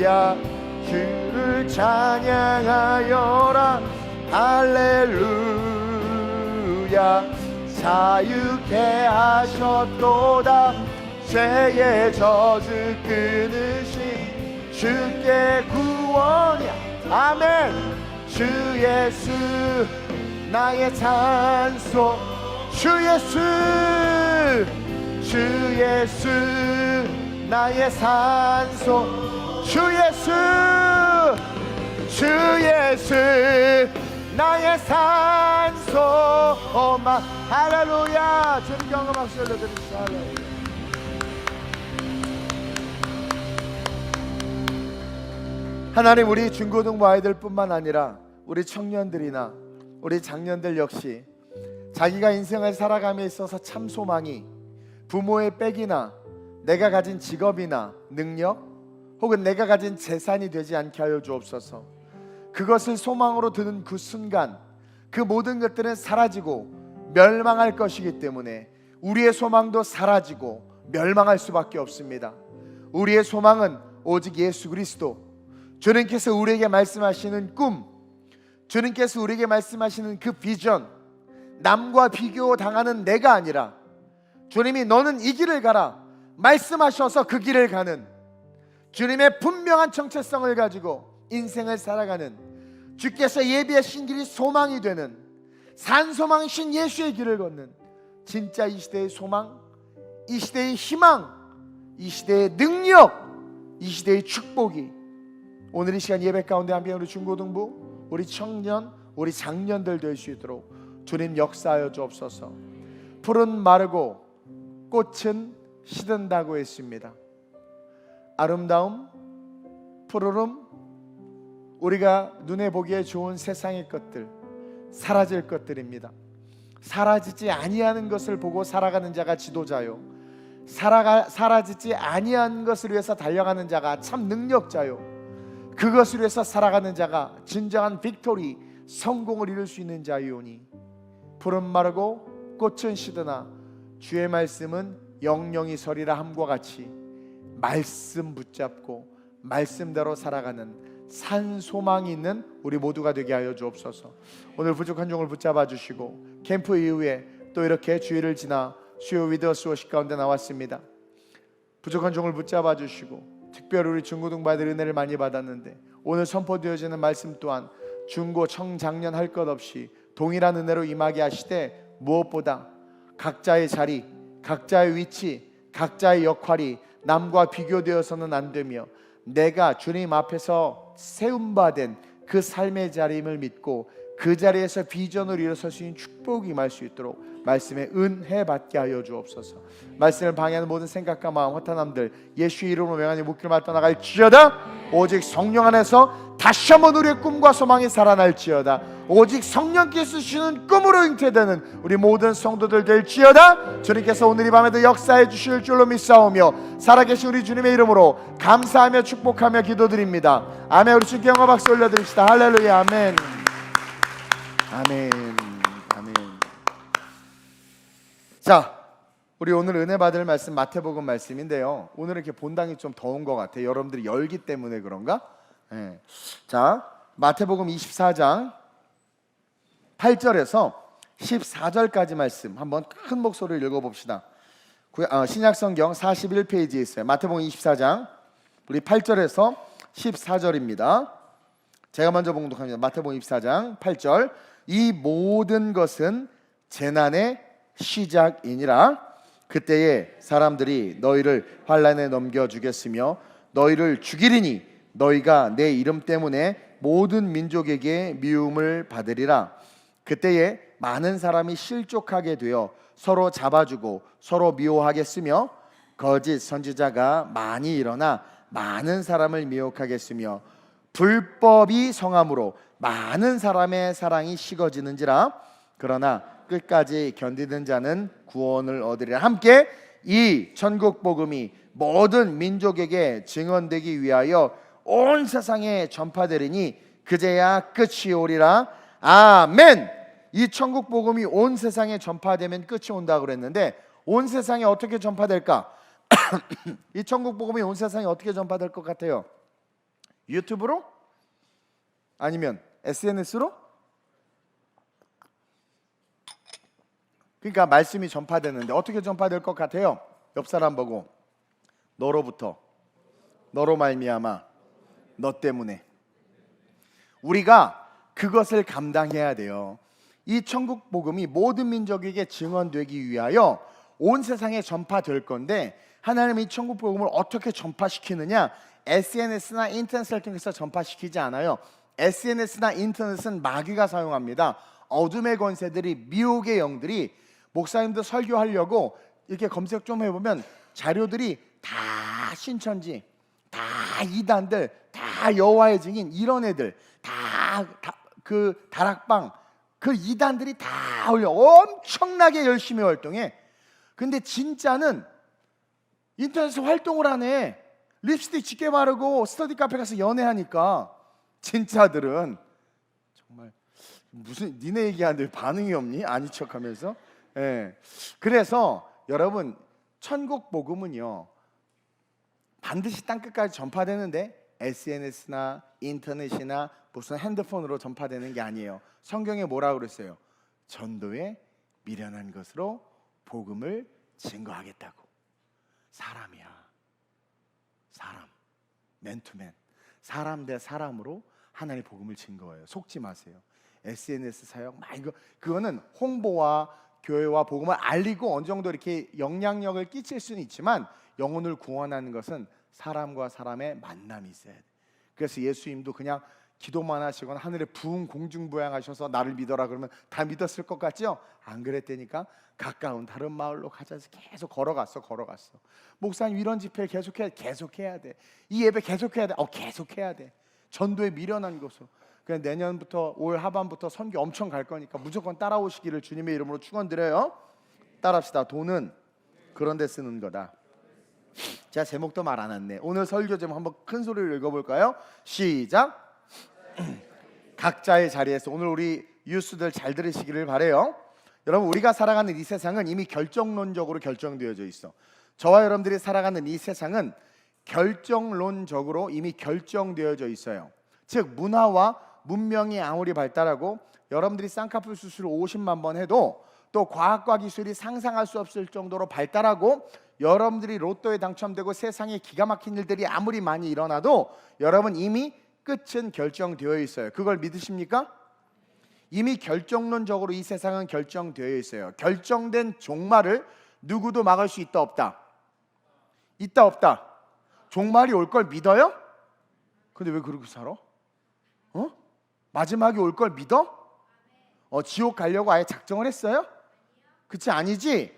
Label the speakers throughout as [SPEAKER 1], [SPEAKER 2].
[SPEAKER 1] 할렐루야. 주를 찬양하여라. 할렐루야. 자유케 하셨도다. 죄의 저주 끊으신 주께 구원이야. 아멘. 주 예수 나의 찬송. 주 예수, 주 예수 나의 산소. 주 예수, 주 예수 나의 산소. 오마 할렐루야. 주님 경험 박수 올려드립시다. 할렐루야. 하나님, 우리 중고등부 아이들뿐만 아니라 우리 청년들이나 우리 장년들 역시 자기가 인생을 살아감에 있어서 참 소망이 부모의 빽이나 내가 가진 직업이나 능력 혹은 내가 가진 재산이 되지 않게 하여 주옵소서. 그것을 소망으로 드는 그 순간 그 모든 것들은 사라지고 멸망할 것이기 때문에 우리의 소망도 사라지고 멸망할 수밖에 없습니다. 우리의 소망은 오직 예수 그리스도, 주님께서 우리에게 말씀하시는 꿈, 주님께서 우리에게 말씀하시는 그 비전, 남과 비교당하는 내가 아니라 주님이 너는 이 길을 가라 말씀하셔서 그 길을 가는, 주님의 분명한 정체성을 가지고 인생을 살아가는, 주께서 예비하신 길이 소망이 되는 산소망이신 예수의 길을 걷는 진짜 이 시대의 소망, 이 시대의 희망, 이 시대의 능력, 이 시대의 축복이 오늘 이 시간 예배 가운데 함께 우리 중고등부, 우리 청년, 우리 장년들 될 수 있도록 주님 역사하여 주옵소서. 풀은 마르고 꽃은 시든다고 했습니다. 아름다움, 푸르름, 우리가 눈에 보기에 좋은 세상의 것들 사라질 것들입니다. 사라지지 아니하는 것을 보고 살아가는 자가 지도자요, 사라지지 아니한 것을 위해서 달려가는 자가 참 능력자요, 그것을 위해서 살아가는 자가 진정한 빅토리, 성공을 이룰 수 있는 자이오니 푸른 마르고 꽃은 시드나 주의 말씀은 영영이 서리라 함과 같이 말씀 붙잡고 말씀대로 살아가는 산 소망이 있는 우리 모두가 되게 하여 주옵소서. 오늘 부족한 종을 붙잡아 주시고 캠프 이후에 또 이렇게 주일을 지나 수요 위더스 워십 가운데 나왔습니다. 부족한 종을 붙잡아 주시고 특별히 우리 중고등부 아이들 은혜를 많이 받았는데 오늘 선포되어지는 말씀 또한 중고 청장년 할 것 없이 동일한 은혜로 임하게 하시되 무엇보다 각자의 자리, 각자의 위치, 각자의 역할이 남과 비교되어서는 안 되며 내가 주님 앞에서 세움받은 그 삶의 자리임을 믿고 그 자리에서 비전을 이뤄설 수 있는 축복이 임할 수 있도록 말씀에 은혜 받게 하여 주옵소서. 말씀을 방해하는 모든 생각과 마음, 허탄함들 예수의 이름으로 명하니 묵기를 떠나갈지어다. 오직 성령 안에서 다시 한번 우리의 꿈과 소망이 살아날지어다. 오직 성령께서 주시는 꿈으로 잉태되는 우리 모든 성도들 될지어다. 주님께서 오늘 이 밤에도 역사해 주실 줄로 믿사오며 살아계신 우리 주님의 이름으로 감사하며 축복하며 기도드립니다. 아멘. 우리 주님께 영광 박수 올려드립시다. 할렐루야. 아멘. 아멘. 아멘. 자, 우리 오늘 은혜 받을 말씀 마태복음 말씀인데요. 오늘 이렇게 본당이 좀 더운 것 같아요. 여러분들이 열기 때문에 그런가? 네. 자, 마태복음 24장 8절에서 14절까지 말씀 한번 큰 목소리로 읽어봅시다. 신약성경 41페이지에 있어요. 마태복음 24장 우리 8절에서 14절입니다. 제가 먼저 봉독합니다. 마태복음 24장 8절. 이 모든 것은 재난의 시작이니라. 그때에 사람들이 너희를 환난에 넘겨주겠으며 너희를 죽이리니 너희가 내 이름 때문에 모든 민족에게 미움을 받으리라. 그때에 많은 사람이 실족하게 되어 서로 잡아주고 서로 미워하겠으며 거짓 선지자가 많이 일어나 많은 사람을 미혹하겠으며 불법이 성함으로 많은 사람의 사랑이 식어지는지라. 그러나 끝까지 견디는 자는 구원을 얻으리라. 함께 이 천국 복음이 모든 민족에게 증언되기 위하여 온 세상에 전파되리니 그제야 끝이 오리라. 아멘. 이 천국 복음이 온 세상에 전파되면 끝이 온다고 그랬는데 온 세상에 어떻게 전파될까? 이 천국 복음이 온 세상에 어떻게 전파될 것 같아요? 유튜브로? 아니면 SNS로? 그러니까 말씀이 전파되는데 어떻게 전파될 것 같아요? 옆 사람 보고 너로부터, 너로 말미암아, 너 때문에. 우리가 그것을 감당해야 돼요. 이 천국 복음이 모든 민족에게 증언되기 위하여 온 세상에 전파될 건데, 하나님이 이 천국 복음을 어떻게 전파시키느냐? SNS나 인터넷을 통해서 전파시키지 않아요. SNS나 인터넷은 마귀가 사용합니다. 어둠의 권세들이, 미혹의 영들이 목사님들 설교하려고 이렇게 검색 좀 해보면 자료들이 다 신천지, 다 이단들, 다 여호와의 증인, 이런 애들 다 그 다락방, 그 이단들이 다 올려 엄청나게 열심히 활동해. 근데 진짜는 인터넷에서 활동을 하네. 립스틱 짙게 바르고 스터디 카페 가서 연애하니까. 진짜들은 정말 무슨 니네 얘기하는데 반응이 없니? 아니 척하면서. 예. 그래서 여러분, 천국 복음은요 반드시 땅끝까지 전파되는데 SNS나 인터넷이나 무슨 핸드폰으로 전파되는 게 아니에요. 성경에 뭐라고 그랬어요? 전도에 미련한 것으로 복음을 증거하겠다고. 사람이야. 사람. 맨투맨. 사람 대 사람으로 하나님의 복음을 증거해요. 속지 마세요. SNS 사용 그거는 홍보와 교회와 복음을 알리고 어느 정도 이렇게 영향력을 끼칠 수는 있지만, 영혼을 구원하는 것은 사람과 사람의 만남이 있어야 돼. 그래서 예수님도 그냥 기도만 하시거나 하늘에 부흥 공중부양하셔서 나를 믿어라 그러면 다 믿었을 것 같죠? 안 그랬다니까. 가까운 다른 마을로 가자서 계속 걸어갔어. 목사님 이런 집회 계속해야 돼. 이 예배 계속해야 돼. 계속해야 돼. 전도에 미련한 것으로. 그냥 내년부터 올 하반부터 선교 엄청 갈 거니까 무조건 따라오시기를 주님의 이름으로 축원드려요. 따라합시다. 돈은 그런 데 쓰는 거다. 제가 제목도 말 안 했네. 오늘 설교 제목 한번 큰 소리로 읽어볼까요? 시작. 각자의 자리에서. 오늘 우리 유스들 잘 들으시기를 바래요. 여러분, 우리가 살아가는 이 세상은 이미 결정론적으로 결정되어져 있어. 저와 여러분들이 살아가는 이 세상은 결정론적으로 이미 결정되어져 있어요. 즉 문화와 문명이 아무리 발달하고 여러분들이 쌍꺼풀 수술을 50만 번 해도, 또 과학과 기술이 상상할 수 없을 정도로 발달하고 여러분들이 로또에 당첨되고 세상에 기가 막힌 일들이 아무리 많이 일어나도 여러분 이미 끝은 결정되어 있어요. 그걸 믿으십니까? 이미 결정론적으로 이 세상은 결정되어 있어요. 결정된 종말을 누구도 막을 수 있다 없다? 있다 없다? 종말이 올 걸 믿어요? 근데 왜 그렇게 살아? 마지막에 올 걸 믿어? 지옥 가려고 아예 작정을 했어요? 그치? 아니지?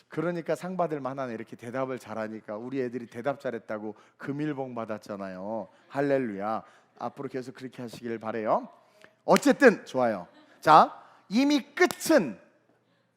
[SPEAKER 1] 그러니까 상 받을 만한, 이렇게 대답을 잘하니까 우리 애들이 대답 잘했다고 금일봉 받았잖아요. 할렐루야. 앞으로 계속 그렇게 하시길 바래요. 어쨌든 좋아요. 자, 이미 끝은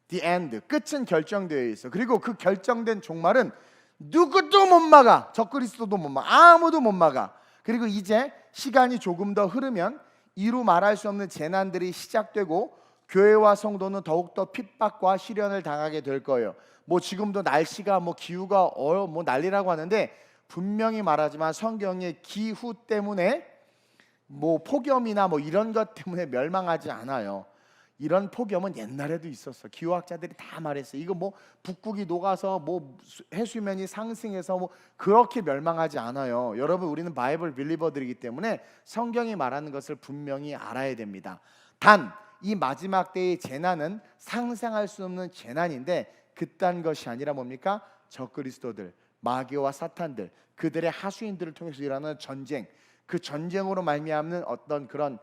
[SPEAKER 1] the end, 끝은 결정되어 있어. 그리고 그 결정된 종말은 누구도 못 막아. 적그리스도도 못 막아. 아무도 못 막아. 그리고 이제 시간이 조금 더 흐르면 이루 말할 수 없는 재난들이 시작되고 교회와 성도는 더욱더 핍박과 시련을 당하게 될 거예요. 뭐 지금도 날씨가 기후가 난리라고 하는데, 분명히 말하지만 성경의 기후 때문에 폭염이나 이런 것 때문에 멸망하지 않아요. 이런 폭염은 옛날에도 있었어. 기후학자들이 다 말했어. 이거 북극이 녹아서 해수면이 상승해서 그렇게 멸망하지 않아요. 여러분, 우리는 바이블 빌리버들이기 때문에 성경이 말하는 것을 분명히 알아야 됩니다. 단 이 마지막 때의 재난은 상상할 수 없는 재난인데, 그딴 것이 아니라 뭡니까? 적그리스도들, 마귀와 사탄들, 그들의 하수인들을 통해서 일어나는 전쟁, 그 전쟁으로 말미암는 어떤 그런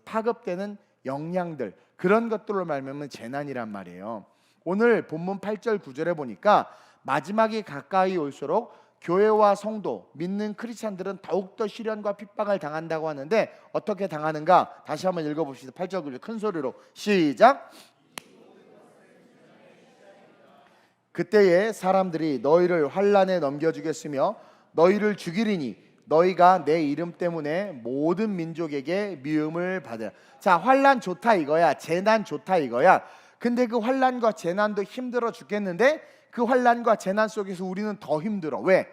[SPEAKER 1] 파급되는 영향들, 그런 것들로 말미암는 재난이란 말이에요. 오늘 본문 8절 9절에 보니까 마지막이 가까이 올수록 교회와 성도, 믿는 크리스찬들은 더욱더 시련과 핍박을 당한다고 하는데, 어떻게 당하는가? 다시 한번 읽어봅시다. 8절 9절 큰 소리로 시작. 그때에 사람들이 너희를 환난에 넘겨주겠으며 너희를 죽이리니 너희가 내 이름 때문에 모든 민족에게 미움을 받으라. 자, 환난 좋다 이거야. 재난 좋다 이거야. 근데 그 환난과 재난도 힘들어 죽겠는데, 그 환난과 재난 속에서 우리는 더 힘들어. 왜?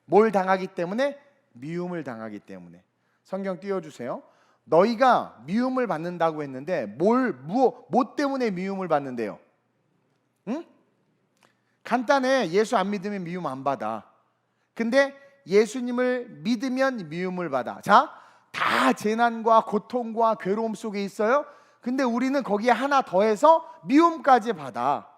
[SPEAKER 1] 뭘 당하기 때문에? 미움을 당하기 때문에. 성경 띄워주세요. 너희가 미움을 받는다고 했는데 뭐 때문에 미움을 받는데요? 응? 간단해. 예수 안 믿으면 미움 안 받아. 근데 예수님을 믿으면 미움을 받아. 자, 다 재난과 고통과 괴로움 속에 있어요. 근데 우리는 거기에 하나 더해서 미움까지 받아.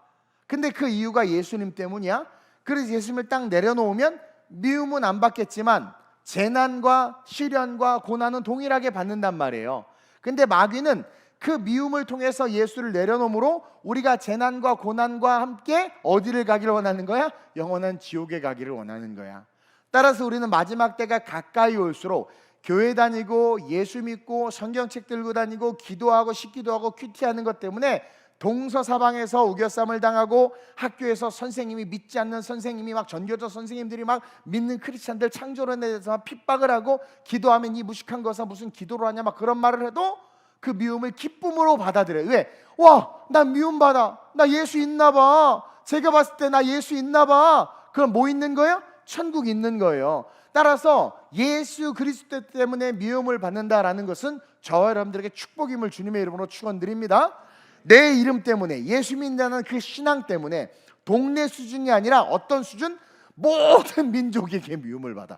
[SPEAKER 1] 근데 그 이유가 예수님 때문이야. 그래서 예수님을 딱 내려놓으면 미움은 안 받겠지만 재난과 시련과 고난은 동일하게 받는단 말이에요. 근데 마귀는 그 미움을 통해서 예수를 내려놓음으로 우리가 재난과 고난과 함께 어디를 가기를 원하는 거야? 영원한 지옥에 가기를 원하는 거야. 따라서 우리는 마지막 때가 가까이 올수록 교회 다니고 예수 믿고 성경책 들고 다니고 기도하고 식기도하고 큐티하는 것 때문에 동서사방에서 우겨쌈을 당하고 학교에서 선생님이 믿지 않는 선생님이 막 전교조 선생님들이 막 믿는 크리스찬들 창조론에 대해서 막 핍박을 하고 기도하면 이 무식한 것은 무슨 기도를 하냐 막 그런 말을 해도 그 미움을 기쁨으로 받아들여요. 왜? 와, 나 미움받아. 나 예수 있나 봐. 제가 봤을 때 나 예수 있나 봐. 그럼 뭐 있는 거예요? 천국 있는 거예요. 따라서 예수 그리스도 때문에 미움을 받는다라는 것은 저와 여러분들에게 축복임을 주님의 이름으로 축원드립니다. 내 이름 때문에, 예수 믿는다는 그 신앙 때문에 동네 수준이 아니라 어떤 수준? 모든 민족에게 미움을 받아.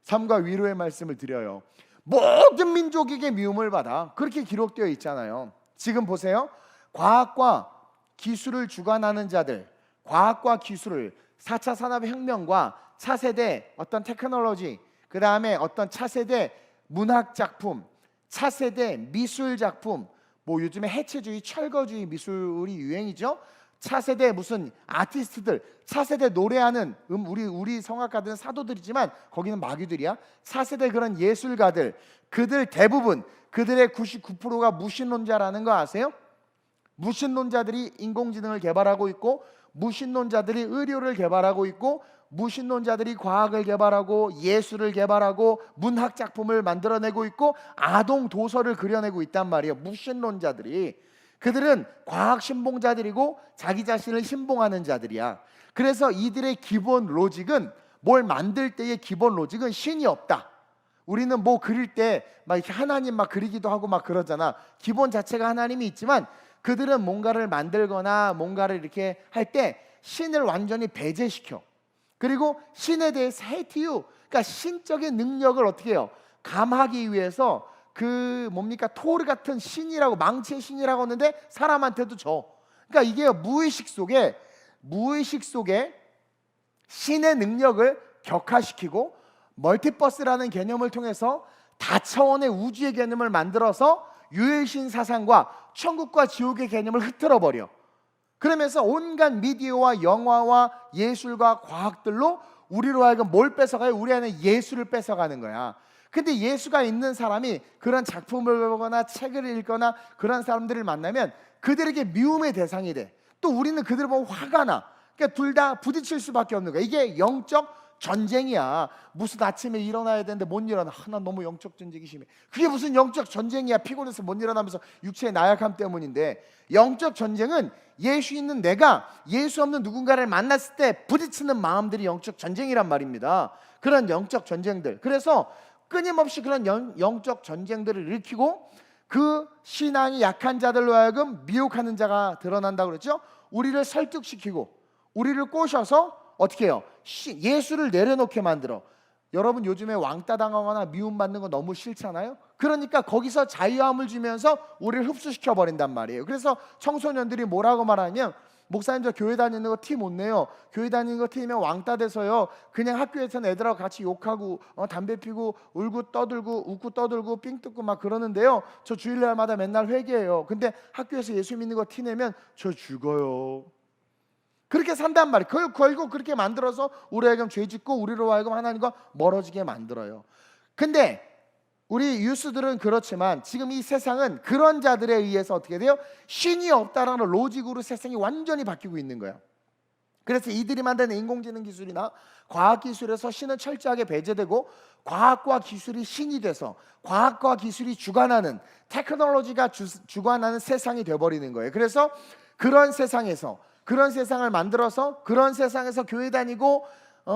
[SPEAKER 1] 삶과 위로의 말씀을 드려요. 모든 민족에게 미움을 받아. 그렇게 기록되어 있잖아요. 지금 보세요. 과학과 기술을 주관하는 자들, 과학과 기술을 4차 산업혁명과 차세대 어떤 테크놀로지, 그 다음에 어떤 차세대 문학작품, 차세대 미술작품, 뭐 요즘에 해체주의, 철거주의 미술이 유행이죠. 차세대 무슨 아티스트들, 차세대 노래하는 우리 성악가들은 사도들이지만 거기는 마귀들이야. 차세대 그런 예술가들, 그들 대부분 그들의 99%가 무신론자라는 거 아세요? 무신론자들이 인공지능을 개발하고 있고, 무신론자들이 의료를 개발하고 있고, 무신론자들이 과학을 개발하고 예술을 개발하고 문학 작품을 만들어내고 있고 아동 도서를 그려내고 있단 말이에요. 무신론자들이. 그들은 과학 신봉자들이고 자기 자신을 신봉하는 자들이야. 그래서 이들의 기본 로직은, 뭘 만들 때의 기본 로직은 신이 없다. 우리는 뭐 그릴 때 막 이렇게 하나님 막 그리기도 하고 막 그러잖아. 기본 자체가 하나님이 있지만 그들은 뭔가를 만들거나 뭔가를 이렇게 할 때 신을 완전히 배제시켜. 그리고 신에 대해서 헤이트유, 그러니까 신적인 능력을 어떻게 해요? 감하기 위해서 그 뭡니까? 토르 같은 신이라고, 망치의 신이라고 하는데 사람한테도 줘. 그러니까 이게 무의식 속에 신의 능력을 격화시키고 멀티버스라는 개념을 통해서 다차원의 우주의 개념을 만들어서 유일신 사상과 천국과 지옥의 개념을 흐트러 버려. 그러면서 온갖 미디어와 영화와 예술과 과학들로 우리로 하여금 뭘 뺏어가요? 우리 안에 예수를 뺏어가는 거야. 근데 예수가 있는 사람이 그런 작품을 보거나 책을 읽거나 그런 사람들을 만나면 그들에게 미움의 대상이 돼. 또 우리는 그들을 보면 화가 나. 그러니까 둘 다 부딪힐 수밖에 없는 거야. 이게 영적 전쟁이야. 무슨 아침에 일어나야 되는데 못 일어나. 나 너무 영적 전쟁이 심해. 그게 무슨 영적 전쟁이야. 피곤해서 못 일어나면서 육체의 나약함 때문인데, 영적 전쟁은 예수 있는 내가 예수 없는 누군가를 만났을 때 부딪히는 마음들이 영적 전쟁이란 말입니다. 그런 영적 전쟁들. 그래서 끊임없이 그런 영적 전쟁들을 일으키고 그 신앙이 약한 자들로 하여금 미혹하는 자가 드러난다고 그랬죠. 우리를 설득시키고 우리를 꼬셔서 어떻게 해요? 예수를 내려놓게 만들어. 여러분 요즘에 왕따 당하거나 미움받는 거 너무 싫잖아요. 그러니까 거기서 자유함을 주면서 우리를 흡수시켜 버린단 말이에요. 그래서 청소년들이 뭐라고 말하냐면, 목사님 저 교회 다니는 거 티 못 내요. 교회 다니는 거 티면 왕따 돼서요 그냥 학교에서는 애들하고 같이 욕하고 담배 피고 울고 떠들고 웃고 떠들고 삥 뜯고 막 그러는데요, 저 주일날마다 맨날 회개해요. 근데 학교에서 예수 믿는 거 티 내면 저 죽어요. 그렇게 산단 말이에요. 그걸 결국 그렇게 만들어서 우리 하여금 죄 짓고 우리로 하여금 하나님과 멀어지게 만들어요. 근데 우리 유스들은 그렇지만 지금 이 세상은 그런 자들에 의해서 어떻게 돼요? 신이 없다라는 로직으로 세상이 완전히 바뀌고 있는 거야. 그래서 이들이 만드는 인공지능 기술이나 과학기술에서 신은 철저하게 배제되고 과학과 기술이 신이 돼서 과학과 기술이 주관하는, 테크놀로지가 주관하는 세상이 돼버리는 거예요. 그래서 그런 세상을 만들어서 그런 세상에서 교회 다니고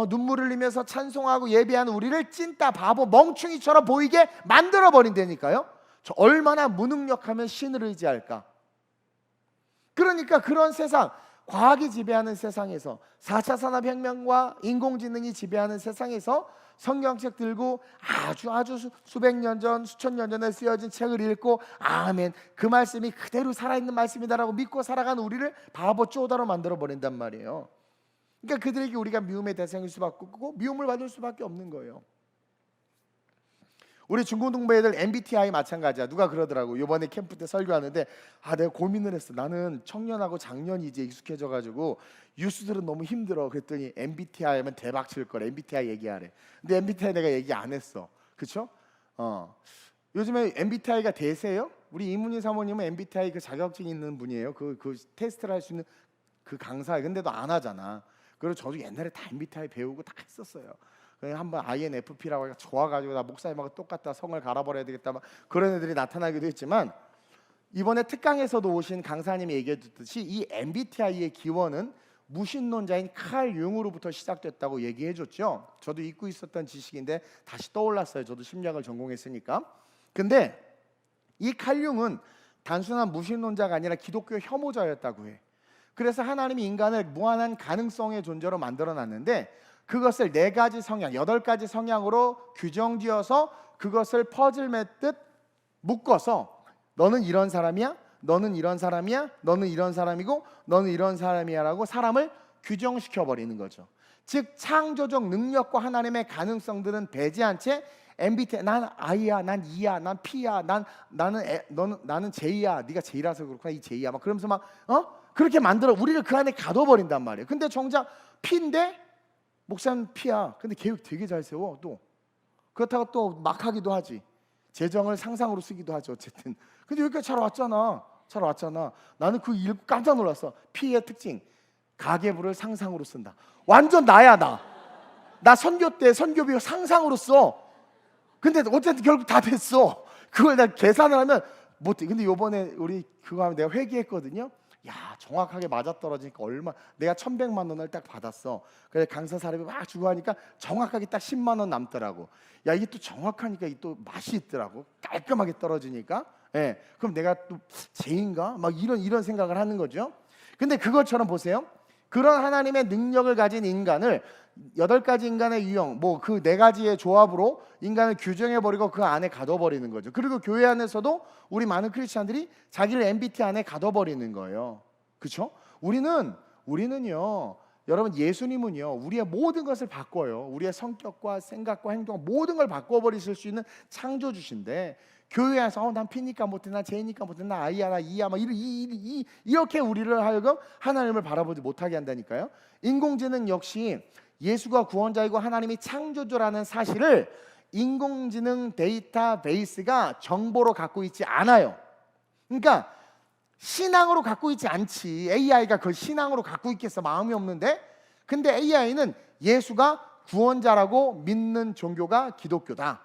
[SPEAKER 1] 눈물을 흘리면서 찬송하고 예배하는 우리를 찐따 바보 멍충이처럼 보이게 만들어 버린다니까요. 저 얼마나 무능력하면 신을 의지할까. 그러니까 그런 세상, 과학이 지배하는 세상에서, 4차 산업혁명과 인공지능이 지배하는 세상에서 성경책 들고 아주 수백 년 전, 수천 년 전에 쓰여진 책을 읽고 아멘, 그 말씀이 그대로 살아있는 말씀이다라고 믿고 살아가는 우리를 바보 쪼다로 만들어 버린단 말이에요. 그러니까 그들에게 우리가 미움의 대상일 수밖에 없고 미움을 받을 수밖에 없는 거예요. 우리 중고등부 애들 MBTI 마찬가지야. 누가 그러더라고. 이번에 캠프 때 설교하는데 내가 고민을 했어. 나는 청년하고 장년이 이제 익숙해져가지고 유스들은 너무 힘들어. 그랬더니 MBTI 하면 대박 칠 거래. MBTI 얘기하래. 근데 MBTI 내가 얘기 안 했어. 그쵸? 요즘에 MBTI가 대세예요? 우리 이문희 사모님은 MBTI 그 자격증 있는 분이에요. 그 테스트를 할 수 있는 그 강사예요. 근데도 안 하잖아. 그리고 저도 옛날에 다 MBTI 배우고 다 했었어요. 한번 INFP라고 해서 좋아가지고 나 목사님하고 똑같다, 성을 갈아버려야 되겠다 막 그런 애들이 나타나기도 했지만, 이번에 특강에서도 오신 강사님이 얘기해 줬듯이 이 MBTI의 기원은 무신론자인 칼 융으로부터 시작됐다고 얘기해 줬죠. 저도 잊고 있었던 지식인데 다시 떠올랐어요. 저도 심리학을 전공했으니까. 근데 이 칼 융은 단순한 무신론자가 아니라 기독교 혐오자였다고 해. 그래서 하나님이 인간을 무한한 가능성의 존재로 만들어 놨는데 그것을 4가지 성향, 8가지 성향으로 규정지어서 그것을 퍼즐 맺듯 묶어서 너는 이런 사람이야, 너는 이런 사람이야, 너는 이런 사람이고 너는 이런 사람이야 라고 사람을 규정시켜 버리는 거죠. 즉 창조적 능력과 하나님의 가능성들은 배제한 채 MBTI, 난 I야, 난 E야, 난 P야, 나는 J야, 네가 J라서 그렇구나, 이 J야 막 그러면서 막 그렇게 만들어 우리를 그 안에 가둬버린단 말이에요. 근데 정작 P인데 목사는 P야. 근데 계획 되게 잘 세워. 또 그렇다고 또 막 하기도 하지. 재정을 상상으로 쓰기도 하죠. 어쨌든 근데 여기까지 잘 왔잖아. 나는 그 읽고 깜짝 놀랐어. P의 특징, 가계부를 상상으로 쓴다. 완전 나야. 나 선교 때 선교비 상상으로 써. 근데 어쨌든 결국 다 됐어. 그걸 내가 계산을 하면 못해. 근데 요번에 우리 그거 하면 내가 회계했거든요. 야, 정확하게 맞아떨어지니까 내가 1,100만 원을 딱 받았어. 그래서 강사 사람이 막 주고 하니까 정확하게 딱 10만 원 남더라고. 야, 이게 또 정확하니까 이게 또 맛이 있더라고. 깔끔하게 떨어지니까. 예, 그럼 내가 또 죄인가? 막 이런 생각을 하는 거죠. 근데 그것처럼 보세요. 그런 하나님의 능력을 가진 인간을 8가지 인간의 유형, 그 4가지의 조합으로 인간을 규정해버리고 그 안에 가둬버리는 거죠. 그리고 교회 안에서도 우리 많은 크리스찬들이 자기를 MBTI 안에 가둬버리는 거예요. 그렇죠? 우리는요, 여러분, 예수님은요 우리의 모든 것을 바꿔요. 우리의 성격과 생각과 행동 모든 걸 바꿔버리실 수 있는 창조주신데, 교회에서 난 P니까 못해, 난 J니까 못해, 난 I야, 나 E야 막 이렇게 우리를 하여금 하나님을 바라보지 못하게 한다니까요. 인공지능 역시 예수가 구원자이고 하나님이 창조주라는 사실을 인공지능 데이터베이스가 정보로 갖고 있지 않아요. 그러니까 신앙으로 갖고 있지 않지. AI가 그걸 신앙으로 갖고 있겠어? 마음이 없는데. 근데 AI는 예수가 구원자라고 믿는 종교가 기독교다,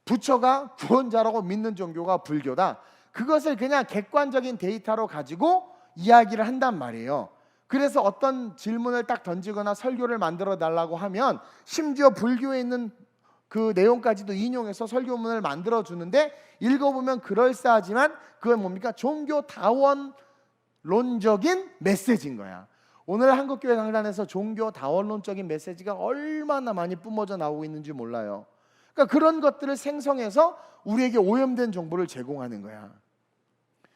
[SPEAKER 1] 부처가 구원자라고 믿는 종교가 불교다. 그것을 그냥 객관적인 데이터로 가지고 이야기를 한단 말이에요. 그래서 어떤 질문을 딱 던지거나 설교를 만들어 달라고 하면 심지어 불교에 있는 그 내용까지도 인용해서 설교문을 만들어 주는데, 읽어보면 그럴싸하지만 그건 뭡니까? 종교다원론적인 메시지인 거야. 오늘 한국교회 강단에서 종교다원론적인 메시지가 얼마나 많이 뿜어져 나오고 있는지 몰라요. 그러니까 그런 것들을 생성해서 우리에게 오염된 정보를 제공하는 거야.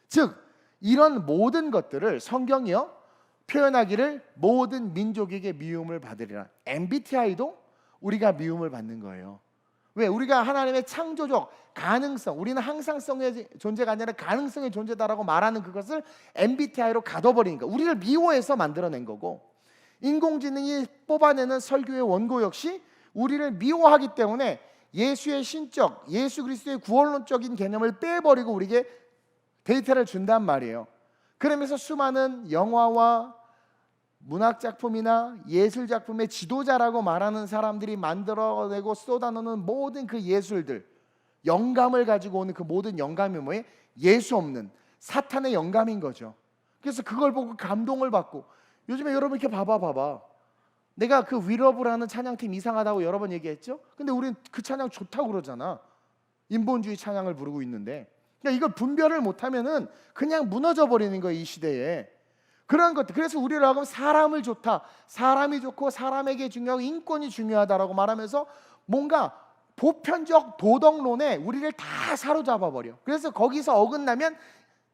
[SPEAKER 1] 즉 이런 모든 것들을 성경이요 표현하기를 모든 민족에게 미움을 받으리라. MBTI도 우리가 미움을 받는 거예요. 왜? 우리가 하나님의 창조적 가능성, 우리는 항상성의 존재가 아니라 가능성의 존재다라고 말하는 그것을 MBTI로 가둬버리니까 우리를 미워해서 만들어낸 거고, 인공지능이 뽑아내는 설교의 원고 역시 우리를 미워하기 때문에 예수의 신적, 예수 그리스도의 구원론적인 개념을 빼버리고 우리에게 데이터를 준단 말이에요. 그러면서 수많은 영화와 문학작품이나 예술작품의 지도자라고 말하는 사람들이 만들어내고 쏟아놓는 모든 그 예술들, 영감을 가지고 오는 그 모든 영감이 뭐예요? 예수 없는 사탄의 영감인 거죠. 그래서 그걸 보고 감동을 받고, 요즘에 여러분 이렇게 봐봐. 내가 그 위러브라는 찬양팀 이상하다고 여러 번 얘기했죠. 근데 우리는 그 찬양 좋다고 그러잖아. 인본주의 찬양을 부르고 있는데, 그러니까 이걸 분별을 못하면은 그냥 무너져 버리는 거예요, 이 시대에. 그런 것들. 그래서 우리로 하여금 사람을 좋다, 사람이 좋고 사람에게 중요하고 인권이 중요하다라고 말하면서 뭔가 보편적 도덕론에 우리를 다 사로잡아 버려. 그래서 거기서 어긋나면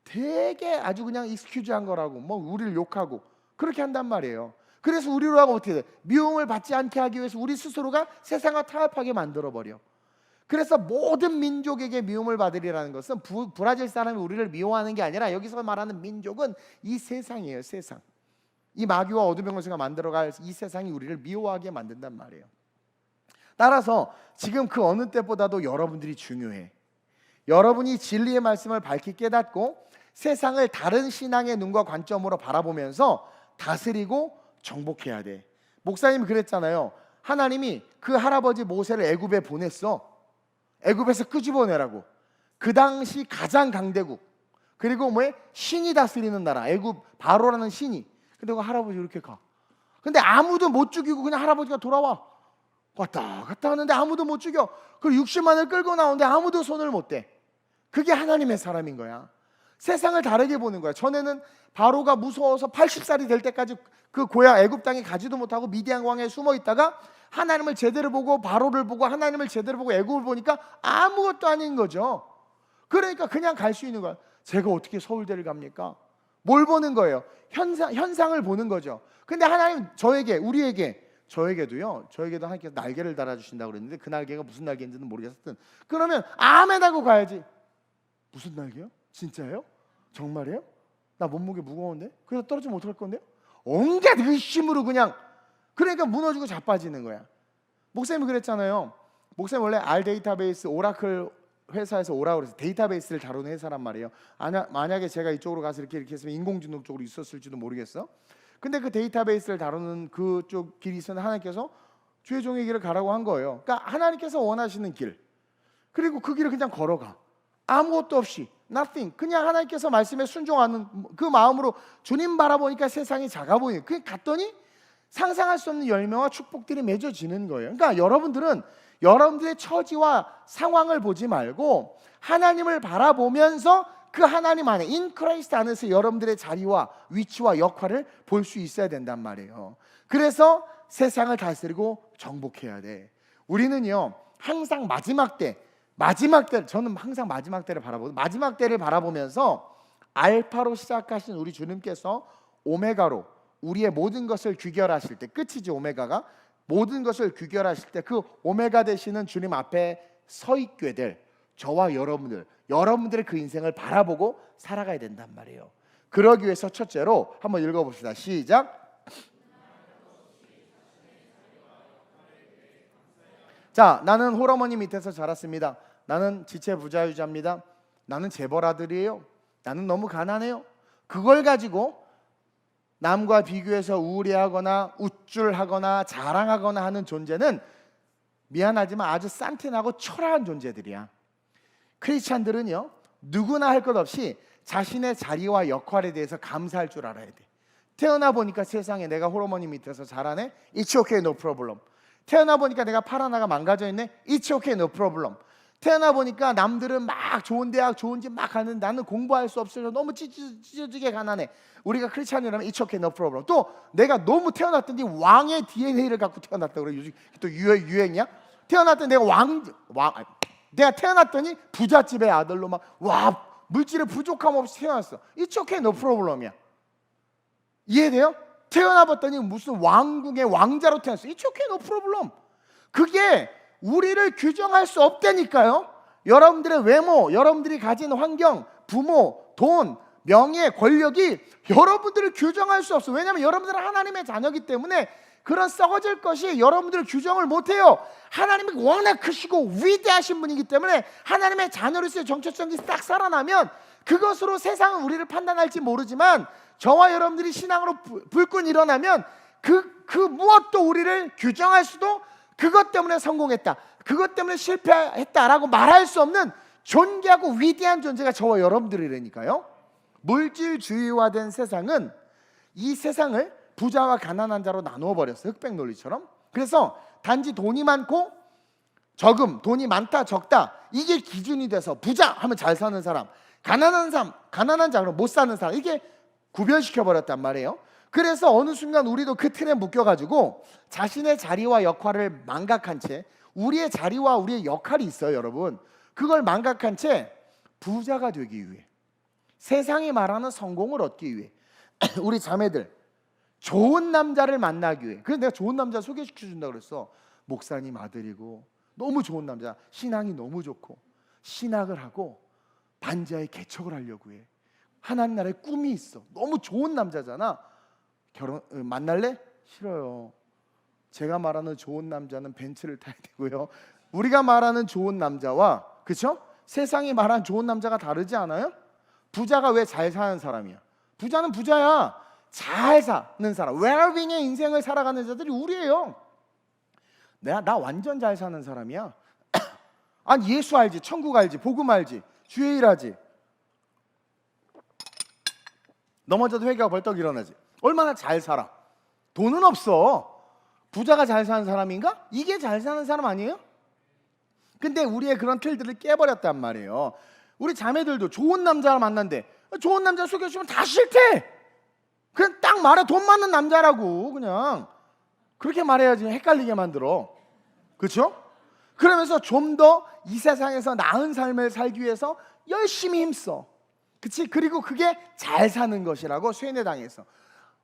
[SPEAKER 1] 되게 아주 그냥 익스큐즈한 거라고, 뭐 우리를 욕하고 그렇게 한단 말이에요. 그래서 우리로 하고 어떻게 돼? 미움을 받지 않게 하기 위해서 우리 스스로가 세상과 타협하게 만들어 버려. 그래서 모든 민족에게 미움을 받으리라는 것은 브라질 사람이 우리를 미워하는 게 아니라, 여기서 말하는 민족은 이 세상이에요. 세상. 이 마귀와 어둠의 권세가 만들어갈 이 세상이 우리를 미워하게 만든단 말이에요. 따라서 지금 그 어느 때보다도 여러분들이 중요해. 여러분이 진리의 말씀을 밝히 깨닫고 세상을 다른 신앙의 눈과 관점으로 바라보면서 다스리고 정복해야 돼. 목사님이 그랬잖아요. 하나님이 그 할아버지 모세를 애굽에 보냈어. 애굽에서 끄집어내라고. 그 당시 가장 강대국, 그리고 뭐에 신이 다스리는 나라, 애굽 바로라는 신이. 근데 그 할아버지 이렇게 가. 근데 아무도 못 죽이고 그냥 할아버지가 돌아와. 왔다 갔다 하는데 아무도 못 죽여. 그리고 60만을 끌고 나오는데 아무도 손을 못 대. 그게 하나님의 사람인 거야. 세상을 다르게 보는 거야. 전에는 바로가 무서워서 80살이 될 때까지 그 고향 애굽 땅에 가지도 못하고 미디안 광야에 숨어 있다가 하나님을 제대로 보고 바로를 보고 하나님을 제대로 보고 애굽을 보니까 아무것도 아닌 거죠. 그러니까 그냥 갈 수 있는 거야. 제가 어떻게 서울대를 갑니까? 뭘 보는 거예요? 현상을 보는 거죠. 근데 하나님 저에게도 하나님께서 날개를 달아주신다고 그랬는데 그 날개가 무슨 날개인지는 모르겠었든, 그러면 아멘 하고 가야지. 무슨 날개요? 진짜예요? 정말이에요? 나 몸무게 무거운데? 그래서 떨어지면 어떡할 건데요? 온갖 의심으로 그냥, 그러니까 무너지고 자빠지는 거야. 목사님이 그랬잖아요. 목사님 원래 R 데이터베이스 오라클 회사에서 오라고 그래서 데이터베이스를 다루는 회사란 말이에요. 만약에 제가 이쪽으로 가서 이렇게 했으면 인공지능 쪽으로 있었을지도 모르겠어. 근데 그 데이터베이스를 다루는 그쪽 길이 있었는데 하나님께서 주의 종의 길을 가라고 한 거예요. 그러니까 하나님께서 원하시는 길, 그리고 그 길을 그냥 걸어가. 아무것도 없이 nothing, 그냥 하나님께서 말씀에 순종하는 그 마음으로 주님 바라보니까 세상이 작아 보이는, 그냥 갔더니 상상할 수 없는 열매와 축복들이 맺어지는 거예요. 그러니까 여러분들은 여러분들의 처지와 상황을 보지 말고 하나님을 바라보면서 그 하나님 안에 인 크라이스트 안에서 여러분들의 자리와 위치와 역할을 볼 수 있어야 된단 말이에요. 그래서 세상을 다스리고 정복해야 돼. 우리는요 항상 마지막 때 저는 항상 마지막 때를 바라보면서 알파로 시작하신 우리 주님께서 오메가로 우리의 모든 것을 귀결하실 때, 끝이지 오메가가, 모든 것을 귀결하실 때 그 오메가 되시는 주님 앞에 서 있게 될 저와 여러분들의 그 인생을 바라보고 살아가야 된단 말이에요. 그러기 위해서 첫째로 한번 읽어봅시다. 시작. 자, 나는 홀어머니 밑에서 자랐습니다. 나는 지체 부자유자입니다. 나는 재벌 아들이에요. 나는 너무 가난해요. 그걸 가지고 남과 비교해서 우울해하거나 우쭐하거나 자랑하거나 하는 존재는 미안하지만 아주 싼티나고 초라한 존재들이야. 크리스찬들은요 누구나 할 것 없이 자신의 자리와 역할에 대해서 감사할 줄 알아야 돼. 태어나 보니까 세상에 내가 홀어머니 밑에서 자라네. It's okay, no problem. 태어나 보니까 내가 팔 하나가 망가져 있네. It's okay, no problem. 태어나 보니까 남들은 막 좋은 대학 좋은 집 막 가는데 나는 공부할 수 없어서 너무 찢어지게 가난해. 우리가 크리스찬이라면 It's okay, no problem. 또 내가 너무 태어났더니 왕의 DNA를 갖고 태어났다 그래. 요즘 또 유행이야. 태어났더니 내가 태어났더니 부잣집의 아들로 막 물질의 부족함 없이 태어났어. It's okay, no problem이야. 이해돼요? 태어나봤더니 무슨 왕궁의 왕자로 태어났어. It's okay, no problem. 그게 우리를 규정할 수 없다니까요. 여러분들의 외모, 여러분들이 가진 환경, 부모, 돈, 명예, 권력이 여러분들을 규정할 수 없어. 왜냐하면 여러분들은 하나님의 자녀이기 때문에 그런 썩어질 것이 여러분들을 규정을 못해요. 하나님이 워낙 크시고 위대하신 분이기 때문에 하나님의 자녀로서의 정체성이 딱 살아나면 그것으로 세상은 우리를 판단할지 모르지만 저와 여러분들이 신앙으로 불끈 일어나면 그 무엇도 우리를 규정할 수도, 그것 때문에 성공했다, 그것 때문에 실패했다라고 말할 수 없는 존귀하고 위대한 존재가 저와 여러분들이라니까요. 물질주의화된 세상은 이 세상을 부자와 가난한 자로 나누어 버렸어요. 흑백 논리처럼. 그래서 단지 돈이 많고 적음, 돈이 많다 적다 이게 기준이 돼서 부자 하면 잘 사는 사람, 가난한 사람, 가난한 자 그럼 못 사는 사람, 이게 구별시켜 버렸단 말이에요. 그래서 어느 순간 우리도 그 틀에 묶여가지고 자신의 자리와 역할을 망각한 채, 우리의 자리와 우리의 역할이 있어요 여러분. 그걸 망각한 채 부자가 되기 위해, 세상이 말하는 성공을 얻기 위해 우리 자매들 좋은 남자를 만나기 위해, 그래서 내가 좋은 남자 소개시켜준다 그랬어. 목사님 아들이고 너무 좋은 남자, 신앙이 너무 좋고 신학을 하고 반지하에 개척을 하려고 해. 하나님 나라에 꿈이 있어. 너무 좋은 남자잖아. 만날래? 싫어요. 제가 말하는 좋은 남자는 벤츠를 타야 되고요. 우리가 말하는 좋은 남자와, 그렇죠? 세상이 말하는 좋은 남자가 다르지 않아요? 부자가 왜 잘 사는 사람이야? 부자는 부자야. 잘 사는 사람, 웰빙의 인생을 살아가는 자들이 우리예요. 나 완전 잘 사는 사람이야. 아니 예수 알지, 천국 알지, 복음 알지, 주의 일 하지. 넘어져도 회개가 벌떡 일어나지. 얼마나 잘 살아. 돈은 없어. 부자가 잘 사는 사람인가? 이게 잘 사는 사람 아니에요? 근데 우리의 그런 틀들을 깨버렸단 말이에요. 우리 자매들도 좋은 남자를 만난대. 좋은 남자 소개해주면 다 싫대. 그냥 딱 말해. 돈 많은 남자라고. 그냥 그렇게 말해야지 헷갈리게 만들어. 그렇죠? 그러면서 좀 더 이 세상에서 나은 삶을 살기 위해서 열심히 힘써. 그치? 그리고 그게 잘 사는 것이라고 쇠뇌당해서.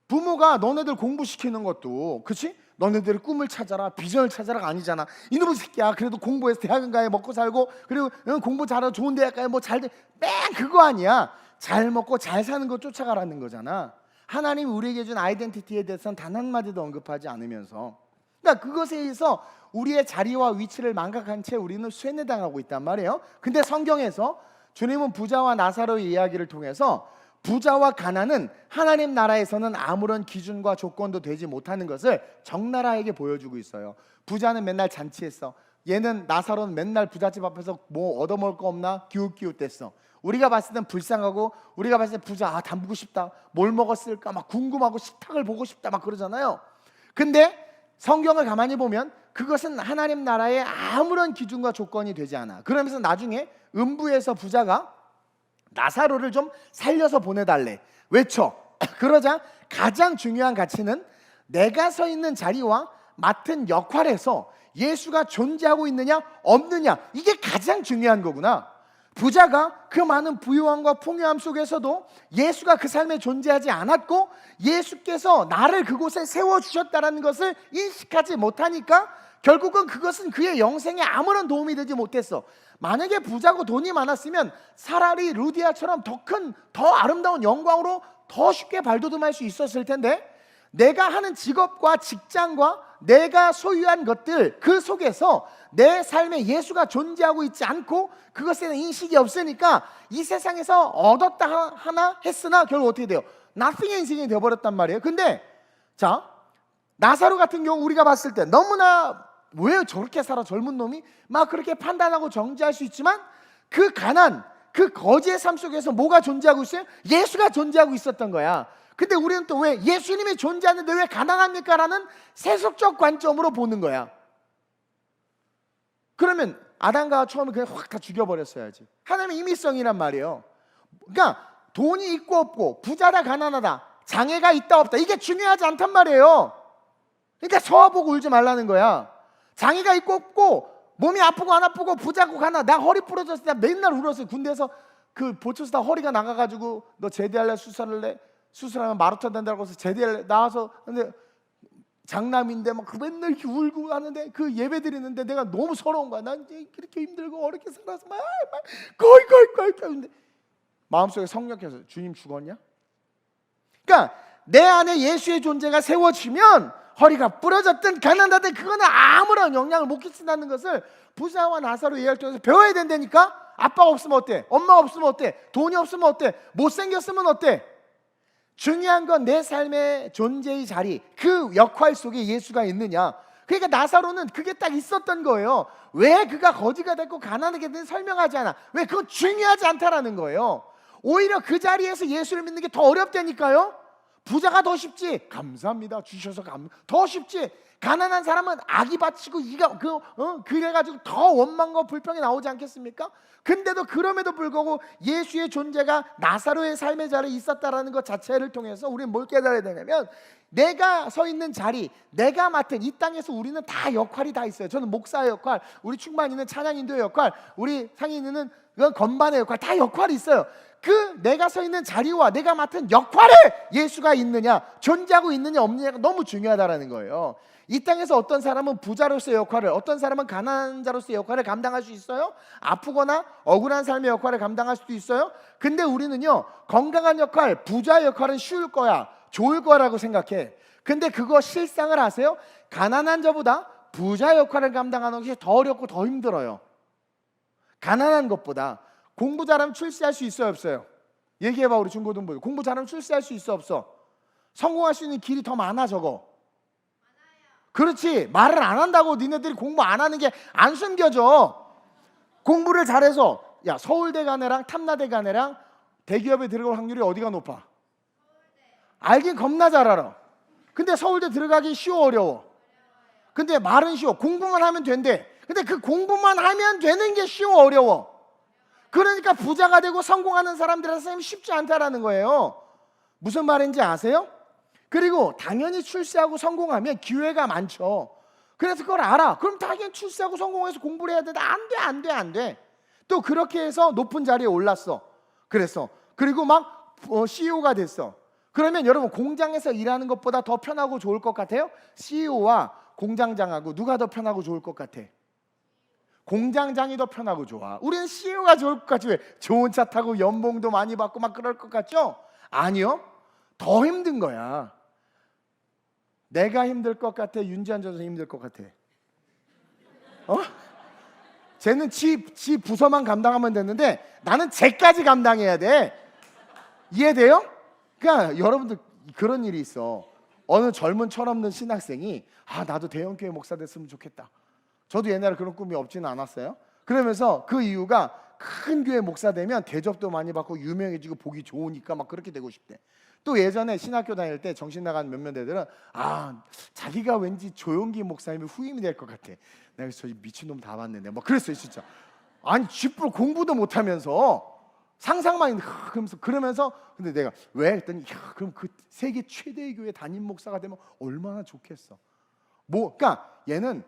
[SPEAKER 1] 부모가 너네들 공부시키는 것도, 그치? 너네들 꿈을 찾아라, 비전을 찾아라가 아니잖아. 이놈의 새끼야, 그래도 공부해서 대학은 가야 먹고 살고, 그리고 공부 잘하고 좋은 대학 가야 뭐 잘 돼. 뺑 그거 아니야. 잘 먹고 잘 사는 거 쫓아가라는 거잖아. 하나님이 우리에게 준 아이덴티티에 대해서는 단 한마디도 언급하지 않으면서, 그러니까 그것에 의해서 우리의 자리와 위치를 망각한 채 우리는 쇠뇌당하고 있단 말이에요. 근데 성경에서 주님은 부자와 나사로의 이야기를 통해서 부자와 가난은 하나님 나라에서는 아무런 기준과 조건도 되지 못하는 것을 적나라하게 보여주고 있어요. 부자는 맨날 잔치했어. 얘는 나사로는 맨날 부잣집 앞에서 뭐 얻어먹을 거 없나 기웃기웃댔어. 우리가 봤을 땐 불쌍하고, 우리가 봤을 때 부자 담그고 싶다, 뭘 먹었을까 막 궁금하고 식탁을 보고 싶다 막 그러잖아요. 근데 성경을 가만히 보면 그것은 하나님 나라의 아무런 기준과 조건이 되지 않아. 그러면서 나중에 음부에서 부자가 나사로를 좀 살려서 보내달래 외쳐. 그러자 가장 중요한 가치는 내가 서 있는 자리와 맡은 역할에서 예수가 존재하고 있느냐 없느냐, 이게 가장 중요한 거구나. 부자가 그 많은 부유함과 풍요함 속에서도 예수가 그 삶에 존재하지 않았고 예수께서 나를 그곳에 세워주셨다는 것을 인식하지 못하니까 결국은 그것은 그의 영생에 아무런 도움이 되지 못했어. 만약에 부자고 돈이 많았으면 차라리 루디아처럼 더 아름다운 영광으로 더 쉽게 발돋움할 수 있었을 텐데, 내가 하는 직업과 직장과 내가 소유한 것들 그 속에서 내 삶에 예수가 존재하고 있지 않고 그것에 대한 인식이 없으니까 이 세상에서 얻었다 하나 했으나 결국 어떻게 돼요? nothing의 인생이 되어버렸단 말이에요. 근데 자, 나사로 같은 경우 우리가 봤을 때 너무나 왜 저렇게 살아 젊은 놈이 막 그렇게 판단하고 정죄할 수 있지만 그 가난, 그 거지의 삶 속에서 뭐가 존재하고 있어요? 예수가 존재하고 있었던 거야. 근데 우리는 또 왜 예수님이 존재하는데 왜 가난합니까? 라는 세속적 관점으로 보는 거야. 그러면 아담과 처음에 그냥 확 다 죽여버렸어야지. 하나님의 임의성이란 말이에요. 그러니까 돈이 있고 없고, 부자다 가난하다, 장애가 있다 없다, 이게 중요하지 않단 말이에요. 그러니까 서보고 울지 말라는 거야. 장애가 있고 없고, 몸이 아프고 안 아프고, 부자고 가난, 나 허리 부러졌을 때 맨날 울었어요. 군대에서 그 보초서 다 허리가 나가가지고 너 제대할래 수술할래? 수술하면 마루타 된다고 해서 제대할래? 나와서 근데 장남인데 막 맨날 이렇게 울고 하는데 그 예배 드리는데 내가 너무 서러운 거야. 난 이렇게 힘들고 어렵게 살아서 막 거의 근데 마음속에 성령께서 주님 죽었냐? 그러니까 내 안에 예수의 존재가 세워지면 허리가 부러졌든 가난하든 그거는 아무런 영향을 못 끼친다는 것을 부자와 나사로 이야기를 통해서 배워야 된다니까. 아빠가 없으면 어때? 엄마가 없으면 어때? 돈이 없으면 어때? 못생겼으면 어때? 중요한 건 내 삶의 존재의 자리, 그 역할 속에 예수가 있느냐. 그러니까 나사로는 그게 딱 있었던 거예요. 왜 그가 거지가 됐고 가난하게 된 설명하지 않아. 왜? 그건 중요하지 않다라는 거예요. 오히려 그 자리에서 예수를 믿는 게 더 어렵다니까요. 부자가 더 쉽지. 감사합니다. 주셔서 더 쉽지. 가난한 사람은 악이 바치고 이가 그래가지고 더 원망과 불평이 나오지 않겠습니까? 근데도 그럼에도 불구하고 예수의 존재가 나사로의 삶의 자리에 있었다라는 것 자체를 통해서 우리는 뭘 깨달아야 되냐면, 내가 서 있는 자리, 내가 맡은 이 땅에서 우리는 다 역할이 다 있어요. 저는 목사의 역할, 우리 충만이는 찬양인도의 역할, 우리 상인이는 건반의 역할, 다 역할이 있어요. 그 내가 서 있는 자리와 내가 맡은 역할에 예수가 있느냐, 존재하고 있느냐 없느냐가 너무 중요하다라는 거예요. 이 땅에서 어떤 사람은 부자로서의 역할을, 어떤 사람은 가난한 자로서의 역할을 감당할 수 있어요. 아프거나 억울한 삶의 역할을 감당할 수도 있어요. 근데 우리는요, 건강한 역할, 부자 역할은 쉬울 거야, 좋을 거라고 생각해. 근데 그거 실상을 아세요? 가난한 자보다 부자 역할을 감당하는 것이 더 어렵고 더 힘들어요. 가난한 것보다. 공부 잘하면 출세할 수 있어요, 없어요? 얘기해봐. 우리 중고등부 공부 잘하면 출세할 수 있어, 없어? 성공할 수 있는 길이 더 많아, 적어? 그렇지. 말을 안 한다고 니네들이 공부 안 하는 게 안 숨겨져. 공부를 잘해서, 야, 서울대 간 애랑 탐나대 간 애랑 대기업에 들어갈 확률이 어디가 높아? 알긴 겁나 잘 알아. 근데 서울대 들어가기 쉬워, 어려워? 근데 말은 쉬워. 공부만 하면 된대. 근데 그 공부만 하면 되는 게 쉬워, 어려워? 그러니까 부자가 되고 성공하는 사람들한테는 쉽지 않다라는 거예요. 무슨 말인지 아세요? 그리고 당연히 출세하고 성공하면 기회가 많죠. 그래서 그걸 알아. 그럼 당연히 출세하고 성공해서 공부를 해야 되는데 안 돼. 또 그렇게 해서 높은 자리에 올랐어. 그리고 막 CEO가 됐어. 그러면 여러분, 공장에서 일하는 것보다 더 편하고 좋을 것 같아요? CEO와 공장장하고 누가 더 편하고 좋을 것 같아? 공장장이 더 편하고 좋아. 우리는 CEO가 좋을 것 같지. 왜? 좋은 차 타고 연봉도 많이 받고 막 그럴 것 같죠? 아니요. 더 힘든 거야. 내가 힘들 것 같아? 윤지한 전사 힘들 것 같아? 쟤는 지 부서만 감당하면 되는데 나는 쟤까지 감당해야 돼. 이해돼요? 그러니까 여러분들 그런 일이 있어. 어느 젊은 철없는 신학생이 나도 대형교회 목사 됐으면 좋겠다. 저도 옛날에 그런 꿈이 없지는 않았어요. 그러면서 그 이유가 큰 교회 목사 되면 대접도 많이 받고 유명해지고 보기 좋으니까 막 그렇게 되고 싶대. 또 예전에 신학교 다닐 때 정신 나간 몇몇 애들은 자기가 왠지 조용기 목사님이 후임이 될 것 같아. 내가 저 미친놈 다 봤네. 막 그랬어요, 진짜. 아니 쥐뿔 공부도 못하면서 상상만 그러면서 근데 내가 왜 했더니 그럼 그 세계 최대의 교회 담임 목사가 되면 얼마나 좋겠어. 그러니까 얘는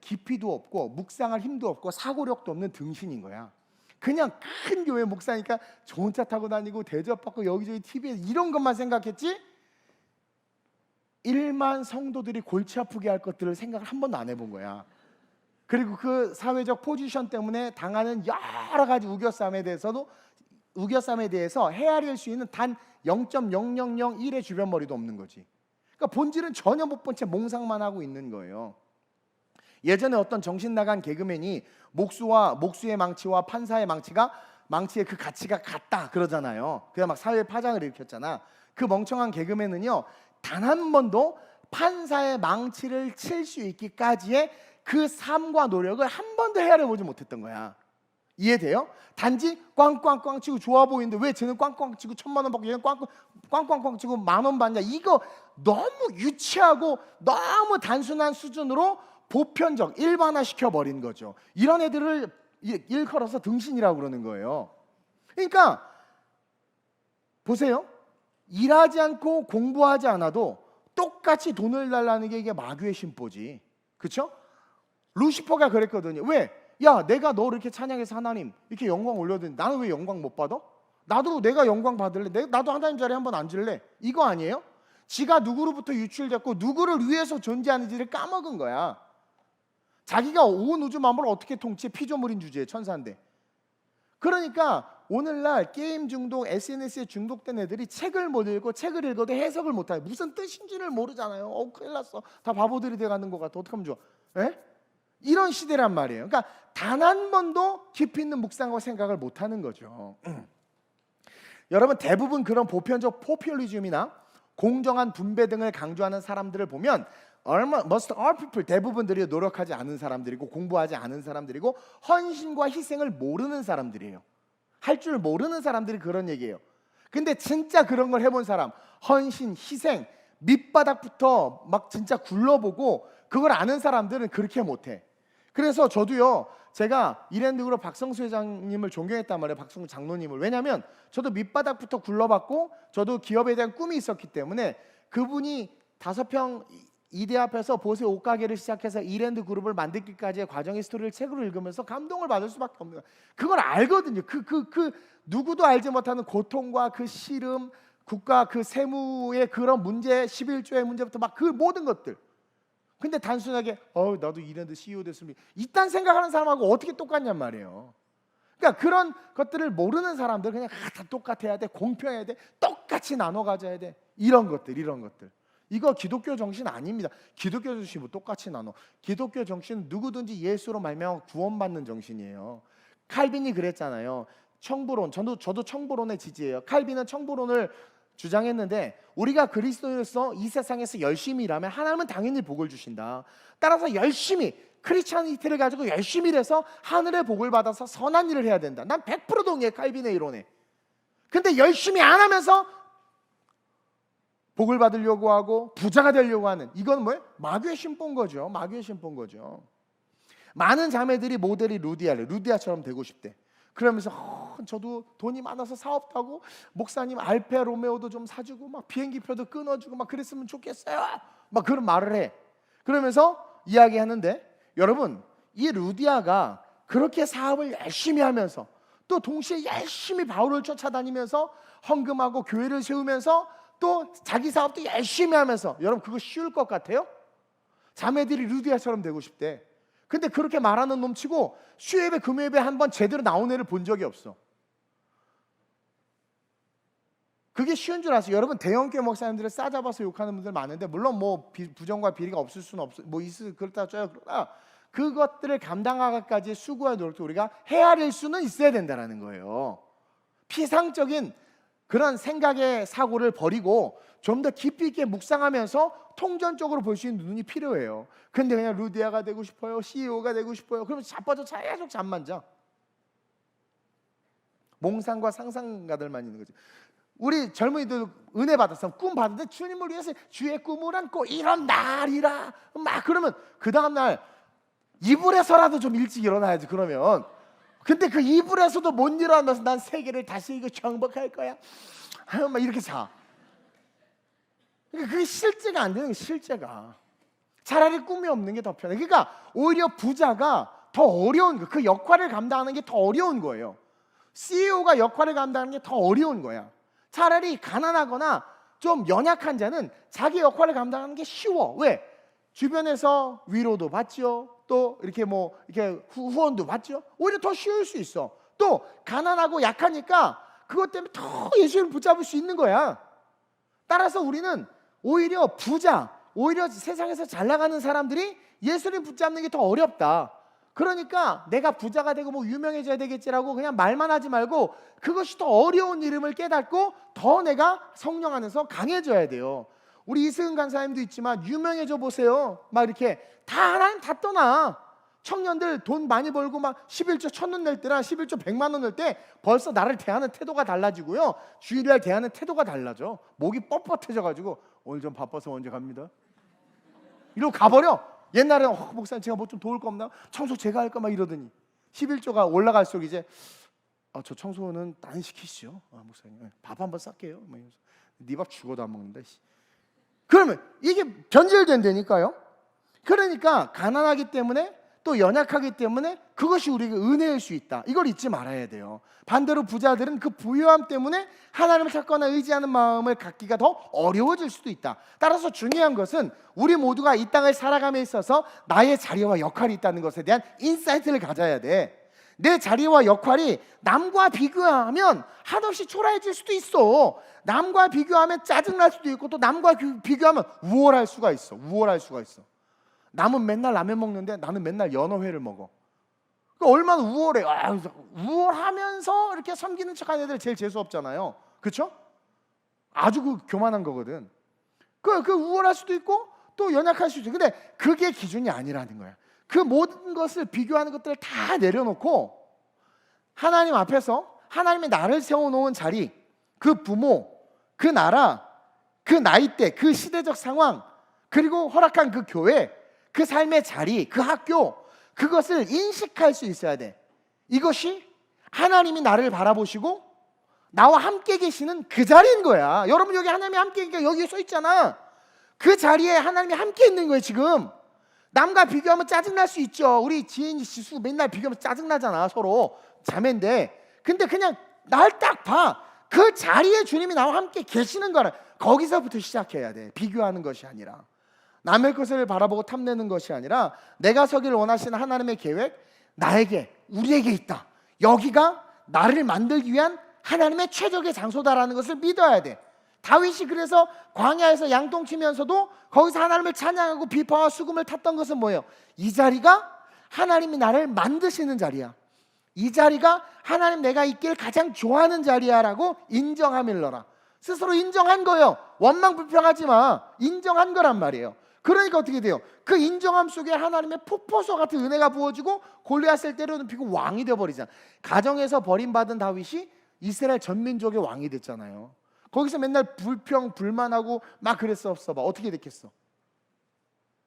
[SPEAKER 1] 깊이도 없고 묵상할 힘도 없고 사고력도 없는 등신인 거야. 그냥 큰 교회 목사니까 좋은 차 타고 다니고 대접받고 여기저기 TV에 이런 것만 생각했지 1만 성도들이 골치 아프게 할 것들을 생각을 한 번도 안 해본 거야. 그리고 그 사회적 포지션 때문에 당하는 여러 가지 우겨쌈에 대해서 헤아릴 수 있는 단 0.0001의 주변머리도 없는 거지. 그러니까 본질은 전혀 못 본 채 몽상만 하고 있는 거예요. 예전에 어떤 정신 나간 개그맨이 목수의 망치와 판사의 망치의 그 가치가 같다 그러잖아요. 그냥 막 사회 파장을 일으켰잖아. 그 멍청한 개그맨은요, 단 한 번도 판사의 망치를 칠 수 있기까지의 그 삶과 노력을 한 번도 헤아려 보지 못했던 거야. 이해돼요? 단지 꽝꽝꽝 치고 좋아 보이는데 왜 쟤는 꽝꽝 치고 1,000만 원 받고 얘는 꽝꽝꽝 치고 10,000원 받냐. 이거 너무 유치하고 너무 단순한 수준으로 보편적, 일반화시켜 버린 거죠. 이런 애들을 일컬어서 등신이라고 그러는 거예요. 그러니까 보세요. 일하지 않고 공부하지 않아도 똑같이 돈을 달라는 게 이게 마귀의 심보지. 그렇죠? 루시퍼가 그랬거든요. 왜? 야, 내가 너 이렇게 찬양해서 하나님 이렇게 영광 올려드는데 나는 왜 영광 못 받아? 나도 내가 영광 받을래. 나도 하나님 자리에 한번 앉을래. 이거 아니에요? 지가 누구로부터 유출됐고 누구를 위해서 존재하는지를 까먹은 거야. 자기가 온 우주 만물을 어떻게 통치해? 피조물인 주제에 천사인데. 그러니까 오늘날 게임 중독, SNS에 중독된 애들이 책을 못 읽고 책을 읽어도 해석을 못해요. 무슨 뜻인지를 모르잖아요. 큰일 났어. 다 바보들이 돼가는 것 같아. 어떡하면 좋아? 에? 이런 시대란 말이에요. 그러니까 단 한 번도 깊이 있는 묵상과 생각을 못하는 거죠. 여러분, 대부분 그런 보편적 포퓰리즘이나 공정한 분배 등을 강조하는 사람들을 보면 most all people, 대부분들이 노력하지 않은 사람들이고 공부하지 않은 사람들이고 헌신과 희생을 모르는 사람들이에요. 할 줄 모르는 사람들이 그런 얘기예요. 근데 진짜 그런 걸 해본 사람, 헌신, 희생, 밑바닥부터 막 진짜 굴러보고 그걸 아는 사람들은 그렇게 못해. 그래서 저도요, 제가 이랜드그룹 박성수 회장님을 존경했단 말이에요. 박성수 장로님을. 왜냐하면 저도 밑바닥부터 굴러봤고 저도 기업에 대한 꿈이 있었기 때문에 그분이 5평 이대 앞에서 보세 옷가게를 시작해서 이랜드그룹을 만들기까지의 과정의 스토리를 책으로 읽으면서 감동을 받을 수밖에 없는 거예요. 그걸 알거든요. 그 누구도 알지 못하는 고통과 그 시름, 국가 그 세무의 그런 문제, 11조의 문제부터 막 그 모든 것들. 근데 단순하게 나도 이랜드 CEO 됐으면 이딴 생각하는 사람하고 어떻게 똑같냔 말이에요. 그러니까 그런 것들을 모르는 사람들 그냥 다 똑같아야 돼, 공평해야 돼, 똑같이 나눠 가져야 돼. 이런 것들. 이거 기독교 정신 아닙니다. 기독교 정신이 뭐 똑같이 나눠. 기독교 정신은 누구든지 예수로 말미암아 구원받는 정신이에요. 칼빈이 그랬잖아요. 청부론. 저도 청부론에 지지해요. 칼빈은 청부론을 주장했는데 우리가 그리스도인으로서 이 세상에서 열심히 일하면 하나님은 당연히 복을 주신다. 따라서 열심히 크리스찬이티를 가지고 열심히 일해서 하늘의 복을 받아서 선한 일을 해야 된다. 난 100% 동의해, 칼빈의 이론에. 근데 열심히 안 하면서 복을 받으려고 하고 부자가 되려고 하는, 이건 뭐예요? 마귀의 신본 거죠. 많은 자매들이 모델이 루디아처럼 되고 싶대. 그러면서 저도 돈이 많아서 사업도 하고 목사님 알페 로메오도 좀 사주고 막 비행기표도 끊어주고 막 그랬으면 좋겠어요. 막 그런 말을 해. 그러면서 이야기하는데, 여러분, 이 루디아가 그렇게 사업을 열심히 하면서 또 동시에 열심히 바울을 쫓아다니면서 헌금하고 교회를 세우면서 또 자기 사업도 열심히 하면서, 여러분 그거 쉬울 것 같아요? 자매들이 루디아처럼 되고 싶대. 근데 그렇게 말하는 놈치고 수예배 금요예배 한 번 제대로 나온 애를 본 적이 없어. 그게 쉬운 줄 아세요? 여러분 대형교회 목사님들을 싸잡아서 욕하는 분들 많은데, 물론 뭐 부정과 비리가 없을 수는 없어, 뭐 있을 그렇다 쳐요. 그러나 그것들을 감당하기까지 수고와 노력도 우리가 헤아릴 수는 있어야 된다는 거예요. 피상적인 그런 생각의 사고를 버리고 좀 더 깊이 있게 묵상하면서 통전적으로 볼 수 있는 눈이 필요해요. 근데 그냥 루디아가 되고 싶어요, CEO가 되고 싶어요, 그러면 자빠져 계속 잠만 자. 몽상과 상상가들만 있는 거지. 우리 젊은이들 은혜 받았어, 꿈 받았는데 주님을 위해서 주의 꿈을 안고 이런 날이라 막 그러면 그 다음날 이불에서라도 좀 일찍 일어나야지. 그러면 근데 그 이불에서도 못 일어나면서 난 세계를 다시 이거 정복할 거야 막 이렇게 자. 그러니까 그게 실제가 안 되는 거예요. 실제가 차라리 꿈이 없는 게 더 편해. 그러니까 오히려 부자가 더 어려운 거예요. 그 역할을 감당하는 게 더 어려운 거예요. CEO가 역할을 감당하는 게 더 어려운 거야. 차라리 가난하거나 좀 연약한 자는 자기 역할을 감당하는 게 쉬워. 왜? 주변에서 위로도 받죠. 또 이렇게 뭐 이렇게 후원도 받죠. 오히려 더 쉬울 수 있어. 또 가난하고 약하니까 그것 때문에 더 예수를 붙잡을 수 있는 거야. 따라서 우리는 오히려 오히려 세상에서 잘 나가는 사람들이 예수를 붙잡는 게 더 어렵다. 그러니까 내가 부자가 되고 뭐 유명해져야 되겠지라고 그냥 말만 하지 말고 그것이 더 어려운 이름을 깨닫고 더 내가 성령 안에서 강해져야 돼요. 우리 이승은 간사님도 있지만 유명해져 보세요. 막 이렇게 다 하나님 다 떠나. 청년들 돈 많이 벌고 막 11조 1,000원 낼 때랑 11조 100만 원 낼 때 벌써 나를 대하는 태도가 달라지고요. 주일날 대하는 태도가 달라져. 목이 뻣뻣해져가지고 오늘 좀 바빠서 언제 갑니다. 이러고 가버려. 옛날에는 목사님 제가 뭐 좀 도울 거 없나? 청소 제가 할까? 막 이러더니 11조가 올라갈수록 이제 저 청소는 딴 시키시죠. 목사님 밥 한번 쌀게요. 네 밥 죽어도 안 먹는다. 그러면 이게 변질된다니까요. 그러니까 가난하기 때문에 또 연약하기 때문에 그것이 우리에게 은혜일 수 있다. 이걸 잊지 말아야 돼요. 반대로 부자들은 그 부유함 때문에 하나님을 찾거나 의지하는 마음을 갖기가 더 어려워질 수도 있다. 따라서 중요한 것은 우리 모두가 이 땅을 살아감에 있어서 나의 자리와 역할이 있다는 것에 대한 인사이트를 가져야 돼. 내 자리와 역할이 남과 비교하면 한없이 초라해질 수도 있어. 남과 비교하면 짜증날 수도 있고 또 남과 비교하면 우월할 수가 있어. 남은 맨날 라면 먹는데 나는 맨날 연어회를 먹어. 그러니까 얼마나 우월해. 우월하면서 이렇게 섬기는 척하는 애들 제일 재수 없잖아요. 그렇죠? 아주 그 교만한 거거든. 그 우월할 수도 있고 또 연약할 수도 있고. 근데 그게 기준이 아니라는 거야. 그 모든 것을 비교하는 것들을 다 내려놓고 하나님 앞에서 하나님이 나를 세워놓은 자리, 그 부모, 그 나라, 그 나이대, 그 시대적 상황, 그리고 허락한 그 교회, 그 삶의 자리, 그 학교, 그것을 인식할 수 있어야 돼. 이것이 하나님이 나를 바라보시고 나와 함께 계시는 그 자리인 거야. 여러분, 여기 하나님이 함께 계니까 여기 서 있잖아. 그 자리에 하나님이 함께 있는 거예요. 지금 남과 비교하면 짜증날 수 있죠. 우리 지혜인 지수 맨날 비교하면 짜증나잖아. 서로 자매인데. 근데 그냥 날 딱 봐. 그 자리에 주님이 나와 함께 계시는 거라. 거기서부터 시작해야 돼. 비교하는 것이 아니라, 남의 것을 바라보고 탐내는 것이 아니라, 내가 서길 원하시는 하나님의 계획, 나에게, 우리에게 있다. 여기가 나를 만들기 위한 하나님의 최적의 장소다라는 것을 믿어야 돼. 다윗이 그래서 광야에서 양똥 치면서도 거기서 하나님을 찬양하고 비파와 수금을 탔던 것은 뭐예요? 이 자리가 하나님이 나를 만드시는 자리야. 이 자리가 하나님 내가 있길 가장 좋아하는 자리야 라고 인정함일러라. 스스로 인정한 거예요. 원망 불평하지 마. 인정한 거란 말이에요. 그러니까 어떻게 돼요? 그 인정함 속에 하나님의 폭포수 같은 은혜가 부어지고 골리앗을 때려눕히고 왕이 되어버리잖아. 가정에서 버림받은 다윗이 이스라엘 전민족의 왕이 됐잖아요. 거기서 맨날 불평 불만하고 막 그랬었어 봐. 어떻게 됐겠어?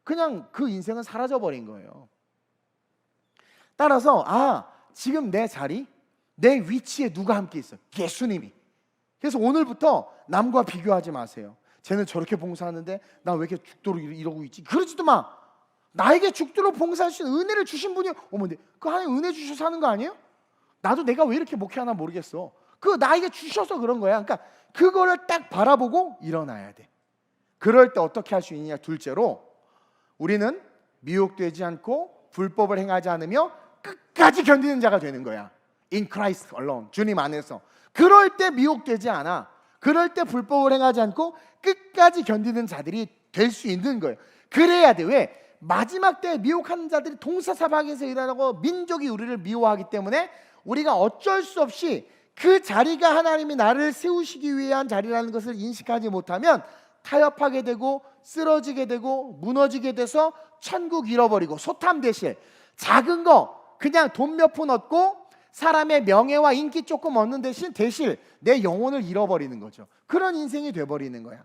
[SPEAKER 1] 그냥 그 인생은 사라져버린 거예요. 따라서 지금 내 자리, 내 위치에 누가 함께 있어? 예수님이. 그래서 오늘부터 남과 비교하지 마세요. 쟤는 저렇게 봉사하는데 나 왜 이렇게 죽도록 이러고 있지? 그러지도 마. 나에게 죽도록 봉사할 수 있는 은혜를 주신 분이, 어머니, 그 하나님 은혜 주셔서 하는 거 아니에요? 나도 내가 왜 이렇게 목회하나 모르겠어. 그 나에게 주셔서 그런 거야. 그러니까 그거를 딱 바라보고 일어나야 돼. 그럴 때 어떻게 할 수 있느냐? 둘째로, 우리는 미혹되지 않고 불법을 행하지 않으며 끝까지 견디는 자가 되는 거야. In Christ alone, 주님 안에서. 그럴 때 미혹되지 않아. 그럴 때 불법을 행하지 않고 끝까지 견디는 자들이 될 수 있는 거예요. 그래야 돼. 왜? 마지막 때 미혹하는 자들이 동사사방에서 일어나고 민족이 우리를 미워하기 때문에 우리가 어쩔 수 없이 그 자리가 하나님이 나를 세우시기 위한 자리라는 것을 인식하지 못하면 타협하게 되고 쓰러지게 되고 무너지게 돼서 천국 잃어버리고, 소탐대실, 작은 거 그냥 돈 몇 푼 얻고 사람의 명예와 인기 조금 얻는 대신 내 영혼을 잃어버리는 거죠. 그런 인생이 돼버리는 거야.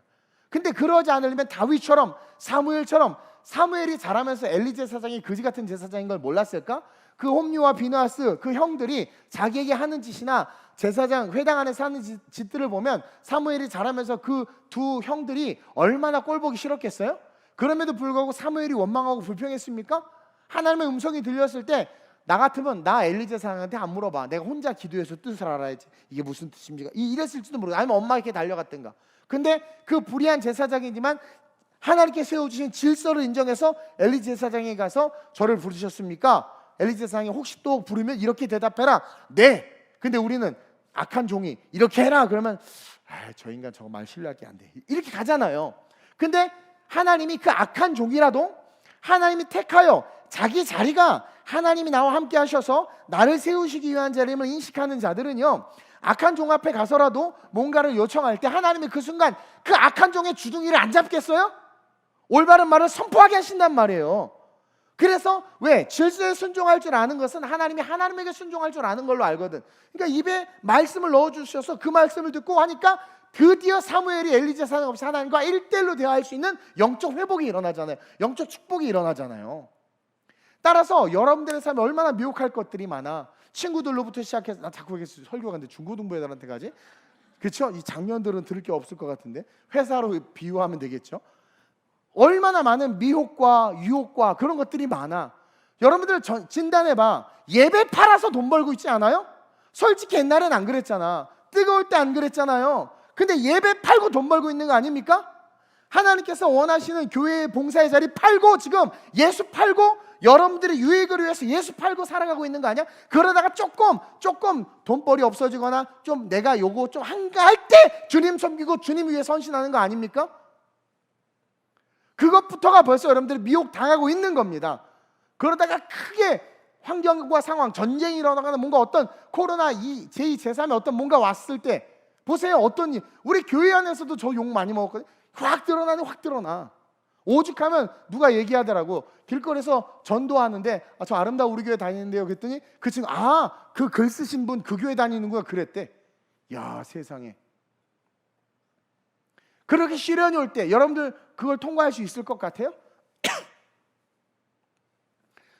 [SPEAKER 1] 근데 그러지 않으려면 다윗처럼, 사무엘처럼, 사무엘이 자라면서 엘리 제사장이 그지 같은 제사장인 걸 몰랐을까? 그 홈리와 비느하스 그 형들이 자기에게 하는 짓이나 제사장 회당 안에서 하는 짓들을 보면 사무엘이 자라면서 그 두 형들이 얼마나 꼴보기 싫었겠어요? 그럼에도 불구하고 사무엘이 원망하고 불평했습니까? 하나님의 음성이 들렸을 때 나 같으면 나 엘리 제사장한테 안 물어봐. 내가 혼자 기도해서 뜻을 알아야지. 이게 무슨 뜻입니까? 이랬을지도 모르고, 아니면 엄마에게 달려갔든가. 근데 그 불의한 제사장이지만 하나님께 세워주신 질서를 인정해서 엘리 제사장에 가서 저를 부르셨습니까? 엘리 제사장이 혹시 또 부르면 이렇게 대답해라. 네. 근데 우리는 악한 종이 이렇게 해라. 그러면 저 인간 저거 말 신뢰할 게 안 돼. 이렇게 가잖아요. 근데 하나님이 그 악한 종이라도 하나님이 택하여 자기 자리가 하나님이 나와 함께 하셔서 나를 세우시기 위한 자리임을 인식하는 자들은요, 악한 종 앞에 가서라도 뭔가를 요청할 때 하나님이 그 순간 그 악한 종의 주둥이를 안 잡겠어요? 올바른 말을 선포하게 하신단 말이에요. 그래서 왜? 질서에 순종할 줄 아는 것은 하나님이 하나님에게 순종할 줄 아는 걸로 알거든. 그러니까 입에 말씀을 넣어주셔서 그 말씀을 듣고 하니까 드디어 사무엘이 엘리 제사장 없이 하나님과 1대1로 대화할 수 있는 영적 회복이 일어나잖아요. 영적 축복이 일어나잖아요. 따라서 여러분들의 삶에 얼마나 미혹할 것들이 많아. 친구들로부터 시작해서, 나 자꾸 이렇게 설교 가는데 중고등부 애들한테 가지? 그렇죠? 이 장년들은 들을 게 없을 것 같은데 회사로 비유하면 되겠죠? 얼마나 많은 미혹과 유혹과 그런 것들이 많아. 여러분들 진단해봐. 예배 팔아서 돈 벌고 있지 않아요? 솔직히 옛날엔 안 그랬잖아. 뜨거울 때 안 그랬잖아요. 근데 예배 팔고 돈 벌고 있는 거 아닙니까? 하나님께서 원하시는 교회의 봉사의 자리 팔고, 지금 예수 팔고, 여러분들의 유익을 위해서 예수 팔고 살아가고 있는 거 아니야? 그러다가 조금 돈벌이 없어지거나 좀 내가 요거 좀 한가할 때 주님 섬기고 주님 위해 선신하는 거 아닙니까? 그것부터가 벌써 여러분들이 미혹 당하고 있는 겁니다. 그러다가 크게 환경과 상황, 전쟁이 일어나거나 뭔가 어떤 코로나 제2, 제3의 어떤 뭔가 왔을 때 보세요. 어떤 일, 우리 교회 안에서도 저 욕 많이 먹었거든요. 확 드러나니 확 드러나. 오죽하면 누가 얘기하더라고. 길거리에서 전도하는데 저 아름다운 우리 교회 다니는데요. 그랬더니 그 친구, 그 글 쓰신 분 그 교회 다니는구나 그랬대. 야, 세상에. 그렇게 시련이 올 때 여러분들 그걸 통과할 수 있을 것 같아요?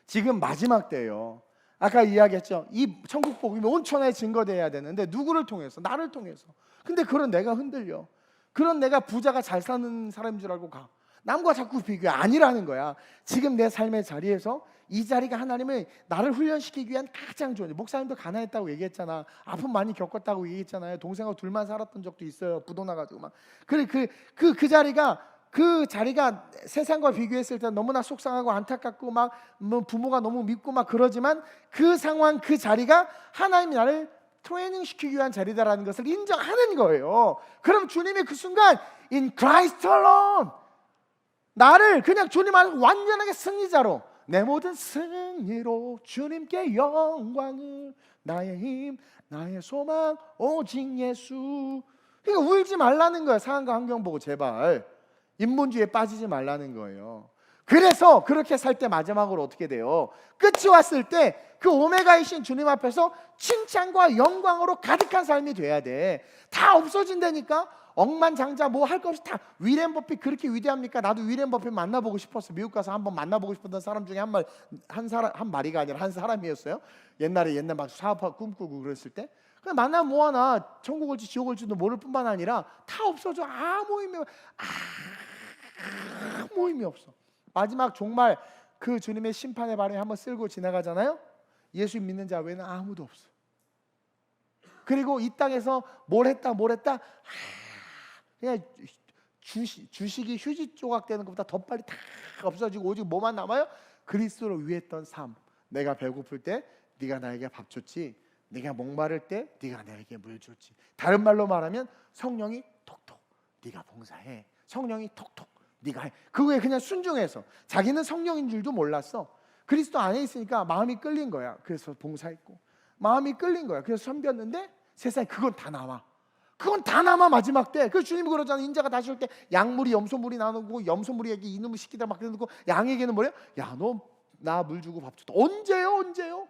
[SPEAKER 1] 지금 마지막 때예요. 아까 이야기했죠. 이 천국 복음이 온 천하에 증거돼야 되는데 누구를 통해서? 나를 통해서. 근데 그런 내가 흔들려. 그런 내가 부자가 잘 사는 사람인 줄 알고 가. 남과 자꾸 비교해. 아니라는 거야. 지금 내 삶의 자리에서 이 자리가 하나님의 나를 훈련시키기 위한 가장 좋은, 목사님도 가난했다고 얘기했잖아. 아픔 많이 겪었다고 얘기했잖아요. 동생하고 둘만 살았던 적도 있어요. 부도 나가지고 막. 그 자리가 세상과 비교했을 때 너무나 속상하고 안타깝고 막 뭐 부모가 너무 밉고 막 그러지만 그 상황, 그 자리가 하나님이 나를 트레이닝 시키기 위한 자리다라는 것을 인정하는 거예요. 그럼 주님이 그 순간 In Christ alone 나를 그냥 주님 안에서 완전하게 승리자로, 내 모든 승리로 주님께 영광을, 나의 힘, 나의 소망 오직 예수. 그러니까 울지 말라는 거야. 상황과 환경 보고 제발 인본주의에 빠지지 말라는 거예요. 그래서 그렇게 살 때 마지막으로 어떻게 돼요? 끝이 왔을 때 그 오메가이신 주님 앞에서 칭찬과 영광으로 가득한 삶이 돼야 돼. 다 없어진다니까. 억만장자 뭐 할 것 없이 다. 위렌 버핏 그렇게 위대합니까? 나도 위렌 버핏 만나보고 싶었어. 미국 가서 한번 만나보고 싶었던 사람 중에 한 마리가 아니라 한 사람이었어요. 옛날 막 사업하고 꿈꾸고 그랬을 때. 그냥 만나면 뭐하나, 천국 올지 지옥 올지도 모를 뿐만 아니라 다 없어져. 아무 의미 없어. 마지막 정말 그 주님의 심판의 발에 한번 쓸고 지나가잖아요. 예수 믿는 자 외에는 아무도 없어. 그리고 이 땅에서 뭘 했다 그냥 주식이 휴지 조각 되는 것보다 더 빨리 다 없어지고 오직 뭐만 남아요? 그리스도로 위했던 삶. 내가 배고플 때 네가 나에게 밥 줬지, 네가 목마를 때 네가 나에게 물 줬지. 다른 말로 말하면 성령이 톡톡 네가 봉사해, 성령이 톡톡 네가 해. 그거에 그냥 순종해서. 자기는 성령인 줄도 몰랐어. 그리스도 안에 있으니까 마음이 끌린 거야. 그래서 봉사했고 마음이 끌린 거야. 그래서 섬겼는데 세상에 그건 다 남아. 마지막 때. 그 주님이 그러잖아. 인자가 다시 올 때 양물이 염소물이 나누고 염소물이에게 이놈의 시키다 막 그러고, 양에게는 뭐래요? 야, 너 나 물 주고 밥 줬다. 언제요?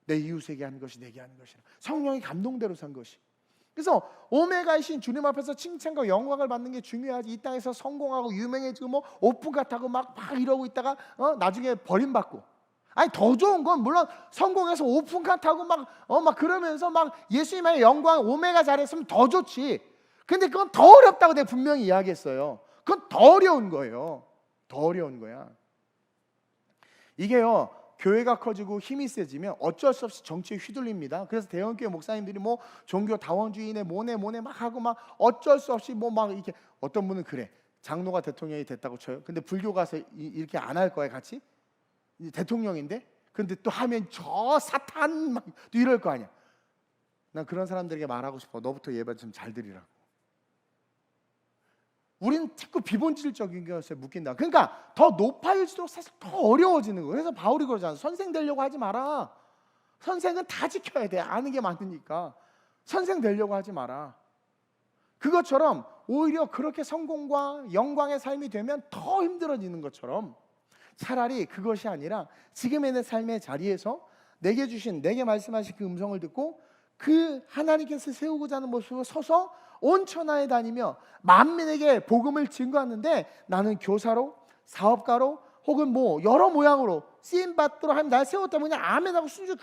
[SPEAKER 1] 내 이웃에게 하는 것이 내게 하는 것이라. 성령이 감동대로 산 것이. 그래서 오메가이신 주님 앞에서 칭찬과 영광을 받는 게 중요하지. 이 땅에서 성공하고 유명해지고 뭐 오픈카 타고 막 이러고 있다가 나중에 버림받고. 아니, 더 좋은 건 물론 성공해서 오픈카 타고 막 그러면서 막 예수님의 영광 오메가 잘했으면 더 좋지. 근데 그건 더 어렵다고 내가 분명히 이야기했어요. 그건 더 어려운 거예요. 더 어려운 거야. 이게요, 교회가 커지고 힘이 세지면 어쩔 수 없이 정치에 휘둘립니다. 그래서 대형교회 목사님들이 뭐 종교 다원주의네 뭐네 막 하고 막 어쩔 수 없이 뭐 막 이렇게. 어떤 분은 그래, 장로가 대통령이 됐다고 쳐요. 근데 불교 가서 이렇게 안 할 거야 같이? 대통령인데? 근데 또 하면 저 사탄 막 또 이럴 거 아니야. 난 그런 사람들에게 말하고 싶어. 너부터 예배 좀 잘 드리라고. 우린 자꾸 비본질적인 것에 묶인다. 그러니까 더 높아질수록 사실 더 어려워지는 거예요. 그래서 바울이 그러잖아. 선생 되려고 하지 마라. 선생은 다 지켜야 돼. 아는 게 많으니까. 선생 되려고 하지 마라. 그것처럼 오히려 그렇게 성공과 영광의 삶이 되면 더 힘들어지는 것처럼, 차라리 그것이 아니라 지금의 내 삶의 자리에서 내게 말씀하신 그 음성을 듣고 그 하나님께서 세우고자 하는 모습으로 서서 온 천하에 다니며 만민에게 복음을 증거하는데, 나는 교사로, 사업가로, 혹은 뭐 여러 모양으로 쓰임받도록 하면 날 세웠다면 그냥 아멘하고 순주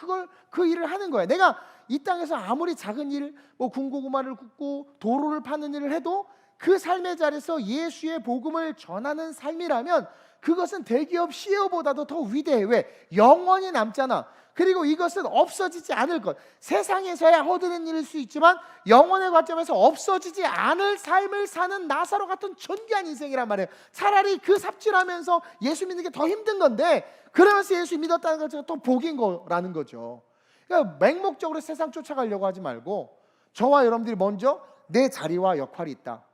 [SPEAKER 1] 그 일을 하는 거야. 내가 이 땅에서 아무리 작은 일, 뭐 군고구마를 굽고 도로를 파는 일을 해도 그 삶의 자리에서 예수의 복음을 전하는 삶이라면 그것은 대기업 CEO보다도 더 위대해. 왜? 영원히 남잖아. 그리고 이것은 없어지지 않을 것. 세상에서야 허드렛 일일 수 있지만 영원의 관점에서 없어지지 않을 삶을 사는 나사로 같은 존귀한 인생이란 말이에요. 차라리 그 삽질하면서 예수 믿는 게 더 힘든 건데, 그러면서 예수 믿었다는 것 자체가 또 복인 거라는 거죠. 그러니까 맹목적으로 세상 쫓아가려고 하지 말고, 저와 여러분들이 먼저 내 자리와 역할이 있다.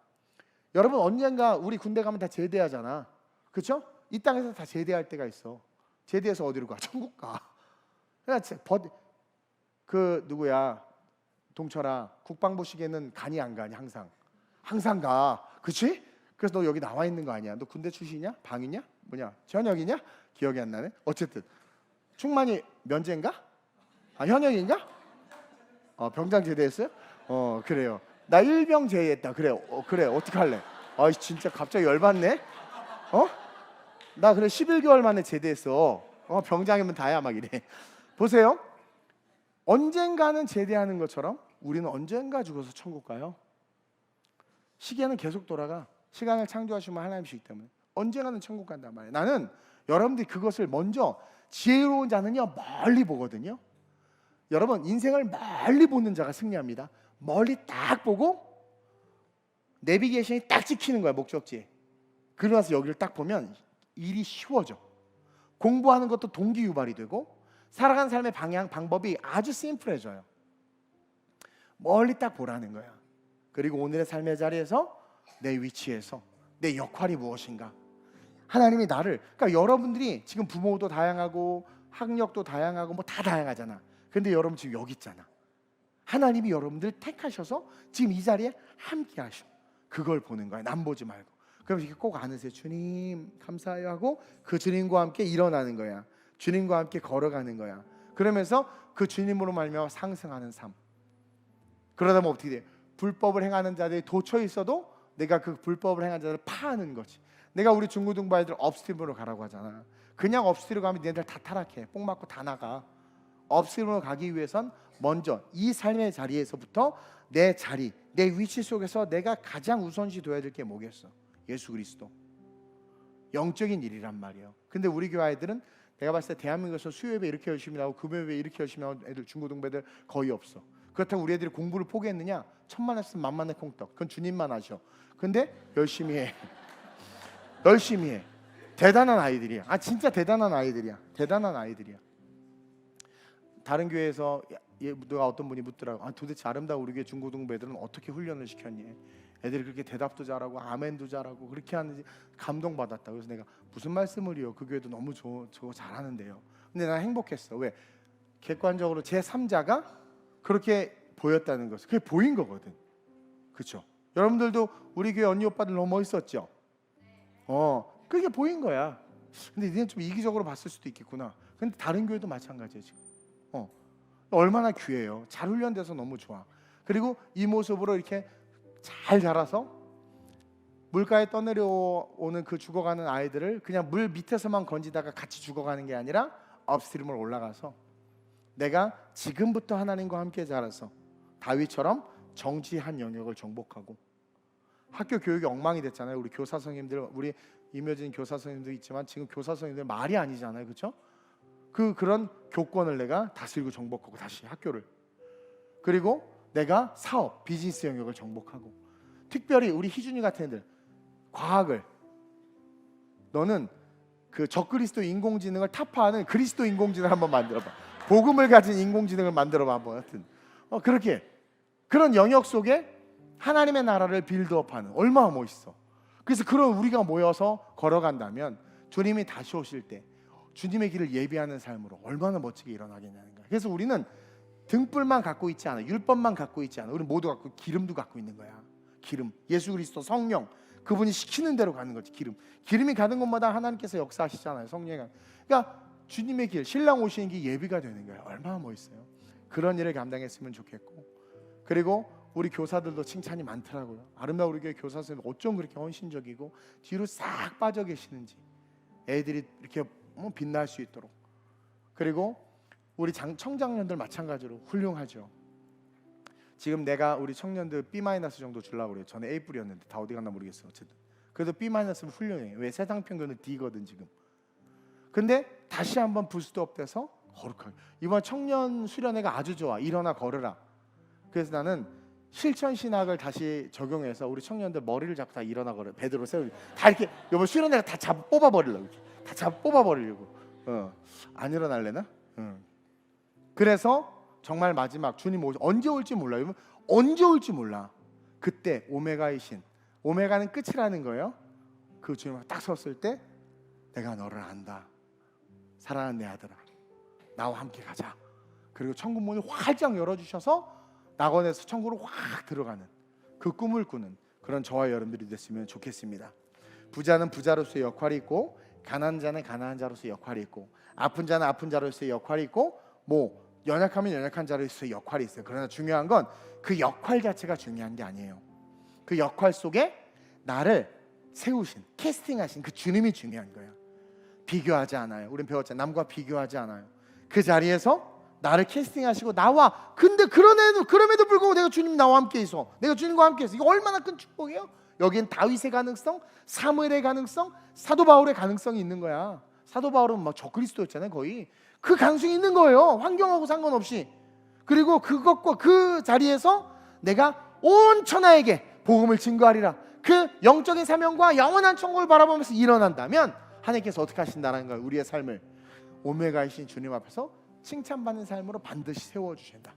[SPEAKER 1] 여러분, 언젠가 우리 군대 가면 다 제대하잖아. 그렇죠? 이 땅에서 다 제대할 때가 있어. 제대해서 어디로 가? 천국 가. 그 누구야, 동철아, 국방부식에는 가니 안 가니? 항상 가. 그치? 그래서 너 여기 나와 있는 거 아니야? 너 군대 출신이냐? 방이냐? 뭐냐? 전역이냐? 기억이 안 나네. 어쨌든 충만이 면제인가? 현역인가? 병장 제대했어요? 그래요. 나 일병 제의했다. 그래, 그래, 어떡할래? 아, 진짜 갑자기 열받네. 나 그래 11개월 만에 제대했어. 병장이면 다야 막 이래. 보세요. 언젠가는 제대하는 것처럼 우리는 언젠가 죽어서 천국 가요. 시계는 계속 돌아가. 시간을 창조하시면 하나님이시기 때문에 언젠가는 천국 간단 말이에요. 나는 여러분들이 그것을 먼저, 지혜로운 자는요 멀리 보거든요. 여러분, 인생을 멀리 보는 자가 승리합니다. 멀리 딱 보고 내비게이션이 딱 찍히는 거야, 목적지에. 그러고 나서 여기를 딱 보면 일이 쉬워져. 공부하는 것도 동기유발이 되고 살아가는 삶의 방향, 방법이 아주 심플해져요. 멀리 딱 보라는 거야. 그리고 오늘의 삶의 자리에서 내 위치에서 내 역할이 무엇인가, 하나님이 나를, 그러니까 여러분들이 지금 부모도 다양하고 학력도 다양하고 뭐 다 다양하잖아. 근데 여러분 지금 여기 있잖아. 하나님이 여러분들 택하셔서 지금 이 자리에 함께 하셔. 그걸 보는 거야. 남 보지 말고. 그럼 이렇게 꼭 안으세요. 주님 감사해요 하고 그 주님과 함께 일어나는 거야. 주님과 함께 걸어가는 거야. 그러면서 그 주님으로 말미암아 상승하는 삶. 그러다 보면 어떻게 돼? 불법을 행하는 자들이 도처에 있어도 내가 그 불법을 행하는 자들을 파하는 거지. 내가 우리 중고등부 아이들 업스트림으로 가라고 하잖아. 그냥 업스트림으로 가면 얘네들 다 타락해. 뽕 맞고 다 나가. 업스트림으로 가기 위해선 먼저 이 삶의 자리에서부터 내 자리, 내 위치 속에서 내가 가장 우선시 둬야 될 게 뭐겠어? 예수 그리스도. 영적인 일이란 말이에요. 근데 우리 교회 아이들은 내가 봤을 때 대한민국에서 수요예배 이렇게 열심히 나오고 금요예배 이렇게 열심히 나오는 애들, 중고등부 애들 거의 없어. 그렇다고 우리 애들이 공부를 포기했느냐? 천만 했으면 만만의 콩떡. 그건 주님만 아셔. 근데 열심히 해. 열심히 해. 대단한 아이들이야. 진짜 대단한 아이들이야. 대단한 아이들이야. 다른 교회에서 누가 어떤 분이 묻더라고. 도대체 아름다운 우리 교회 중고등부 애들은 어떻게 훈련을 시켰니? 애들이 그렇게 대답도 잘하고 아멘도 잘하고 그렇게 하는지 감동받았다. 그래서 내가 무슨 말씀을 해요? 그 교회도 너무 저거 잘하는데요. 근데 난 행복했어. 왜? 객관적으로 제 3자가 그렇게 보였다는 것을. 그게 보인 거거든. 그렇죠? 여러분들도 우리 교회 언니 오빠들 너무 멋있었죠? 그게 보인 거야. 근데 니는 좀 이기적으로 봤을 수도 있겠구나. 근데 다른 교회도 마찬가지예요 지금. 얼마나 귀해요. 잘 훈련돼서 너무 좋아. 그리고 이 모습으로 이렇게 잘 자라서 물가에 떠내려오는 그 죽어가는 아이들을 그냥 물 밑에서만 건지다가 같이 죽어가는 게 아니라 업스트림으로 올라가서 내가 지금부터 하나님과 함께 자라서 다윗처럼 정지한 영역을 정복하고. 학교 교육이 엉망이 됐잖아요. 우리 교사 선생님들, 우리 임효진 교사 선생님도 있지만 지금 교사 선생님들 말이 아니잖아요. 그렇죠? 그런 교권을 내가 다스리고 정복하고 다시 학교를. 그리고 내가 사업, 비즈니스 영역을 정복하고. 특별히 우리 희준이 같은 애들 과학을, 너는 그 적그리스도 인공지능을 타파하는 그리스도 인공지능을 한번 만들어봐. 복음을 가진 인공지능을 만들어봐 한번. 하여튼 그렇게 그런 영역 속에 하나님의 나라를 빌드업하는, 얼마나 멋있어. 그래서 그런 우리가 모여서 걸어간다면 주님이 다시 오실 때 주님의 길을 예비하는 삶으로 얼마나 멋지게 일어나겠냐는 거야. 그래서 우리는 등불만 갖고 있지 않아. 율법만 갖고 있지 않아. 우리 모두 갖고 기름도 갖고 있는 거야. 기름, 예수 그리스도, 성령, 그분이 시키는 대로 가는 거지. 기름이 가는 곳마다 하나님께서 역사하시잖아요. 성령이. 그러니까 주님의 길, 신랑 오시는 게 예비가 되는 거야. 얼마나 멋있어요. 그런 일을 감당했으면 좋겠고. 그리고 우리 교사들도 칭찬이 많더라고요. 아름다운 우리 교회 교사 선생님 어쩜 그렇게 헌신적이고 뒤로 싹 빠져 계시는지, 애들이 이렇게 빛날 수 있도록. 그리고 우리 청장년들 마찬가지로 훌륭하죠. 지금 내가 우리 청년들 B- 정도 주려고 그래요. 전에 A+였는데 다 어디 갔나 모르겠어. 어쨌든 그래도 B-는 훌륭해. 왜? 세상 평균은 D거든 지금. 근데 다시 한번 부스트업 돼서 거룩하게. 이번 청년 수련회가 아주 좋아. 일어나 걸으라. 그래서 나는 실천 신학을 다시 적용해서 우리 청년들 머리를 잡고 다 일어나 걸어. 베드로 세우고 다 이렇게 이번 수련회가 다 잡아 뽑아 버리려고. 다 잡아 뽑아 버리려고. 안 일어날래나? 그래서 정말 마지막 주님 언제 올지 몰라요. 언제 올지 몰라. 그때 오메가의 신, 오메가는 끝이라는 거예요. 그 주님 딱 섰을 때 내가 너를 안다. 사랑하는 내 아들아, 나와 함께 가자. 그리고 천국 문을 활짝 열어주셔서 낙원에서 천국으로 확 들어가는 그 꿈을 꾸는 그런 저와 여러분들이 됐으면 좋겠습니다. 부자는 부자로서의 역할이 있고, 가난한 자는 가난한 자로서의 역할이 있고, 아픈 자는 아픈 자로서의 역할이 있고, 연약하면 연약한 자로서의 역할이 있어요. 그러나 중요한 건 그 역할 자체가 중요한 게 아니에요. 그 역할 속에 나를 세우신, 캐스팅하신 그 주님이 중요한 거예요. 비교하지 않아요. 우린 배웠잖아요. 남과 비교하지 않아요. 그 자리에서 나를 캐스팅하시고 나와, 근데 그럼에도 불구하고 내가 주님 나와 함께 있어, 내가 주님과 함께 있어. 이거 얼마나 큰 축복이에요. 여긴 다윗의 가능성, 사무엘의 가능성, 사도 바울의 가능성이 있는 거야. 사도 바울은 막 적그리스도였잖아요. 거의 그 가능성이 있는 거예요. 환경하고 상관없이. 그리고 그것과 그 자리에서 내가 온 천하에게 복음을 증거하리라. 그 영적인 사명과 영원한 천국을 바라보면서 일어난다면 하나님께서 어떻게 하신다는 거예요. 우리의 삶을 오메가이신 주님 앞에서 칭찬받는 삶으로 반드시 세워주신다.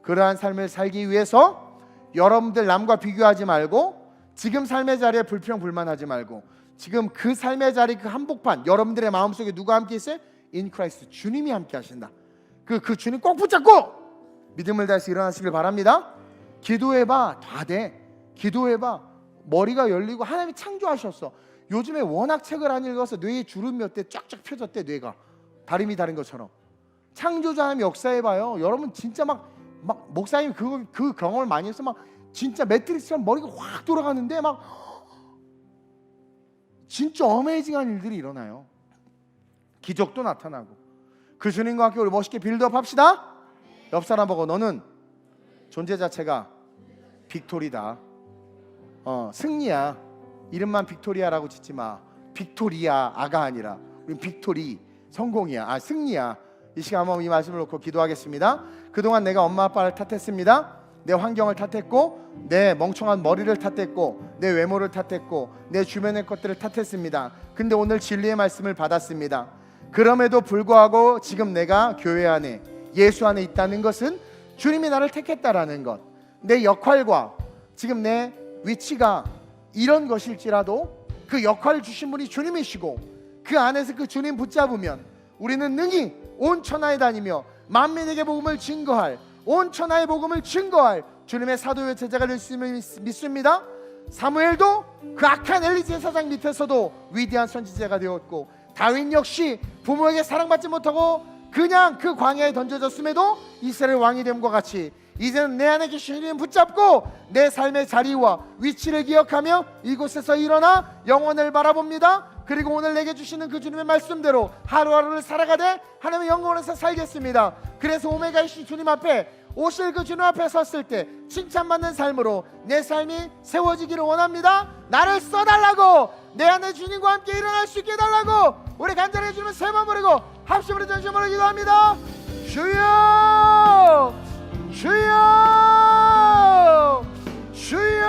[SPEAKER 1] 그러한 삶을 살기 위해서 여러분들 남과 비교하지 말고, 지금 삶의 자리에 불평불만하지 말고, 지금 그 삶의 자리, 그 한복판, 여러분들의 마음속에 누가 함께 있어요? In Christ, 주님이 함께 하신다. 그 주님 꼭 붙잡고 믿음을 다해서 일어나시길 바랍니다. 기도해봐. 다 돼. 기도해봐. 머리가 열리고 하나님이 창조하셨어. 요즘에 워낙 책을 안 읽어서 뇌에 주름이 어때? 쫙쫙 펴졌대. 뇌가 다림이 다른 것처럼. 창조자 하나님 역사해봐요. 여러분 진짜 막 목사님 그 경험을 많이 해서 막 진짜 매트릭스처럼 머리가 확 돌아가는데 막 진짜 어메이징한 일들이 일어나요. 기적도 나타나고. 그 주님과 함께 우리 멋있게 빌드업 합시다. 옆 사람 보고 너는 존재 자체가 빅토리다. 승리야. 이름만 빅토리아라고 짓지 마. 빅토리아 아가 아니라 우리 빅토리 성공이야. 승리야. 이 시간 한번 이 말씀을 놓고 기도하겠습니다. 그동안 내가 엄마 아빠를 탓했습니다. 내 환경을 탓했고, 내 멍청한 머리를 탓했고, 내 외모를 탓했고, 내 주변의 것들을 탓했습니다. 근데 오늘 진리의 말씀을 받았습니다. 그럼에도 불구하고 지금 내가 교회 안에, 예수 안에 있다는 것은 주님이 나를 택했다라는 것, 내 역할과 지금 내 위치가 이런 것일지라도 그 역할을 주신 분이 주님이시고, 그 안에서 그 주님 붙잡으면 우리는 능히 온 천하에 다니며 만민에게 복음을 증거할, 온 천하의 복음을 증거할 주님의 사도의 제자가 될 수 있음을 믿습니다. 사무엘도 그 악한 엘리 제사장 밑에서도 위대한 선지자가 되었고, 다윗 역시 부모에게 사랑받지 못하고 그냥 그 광야에 던져졌음에도 이스라엘 왕이 됨과 같이 이제는 내 안에 계신 주님 붙잡고 내 삶의 자리와 위치를 기억하며 이곳에서 일어나 영원을 바라봅니다. 그리고 오늘 내게 주시는 그 주님의 말씀대로 하루하루를 살아가되 하나님의 영광에서 살겠습니다. 그래서 오메가이신 주님 앞에 오실 그 주님 앞에 섰을 때 칭찬받는 삶으로 내 삶이 세워지기를 원합니다. 나를 써달라고, 내 안에 주님과 함께 일어날 수 있게 해달라고 우리 간절히 주님을 세 번 부르고 합심으로 전심으로 기도합니다. 주여, 주여, 주여.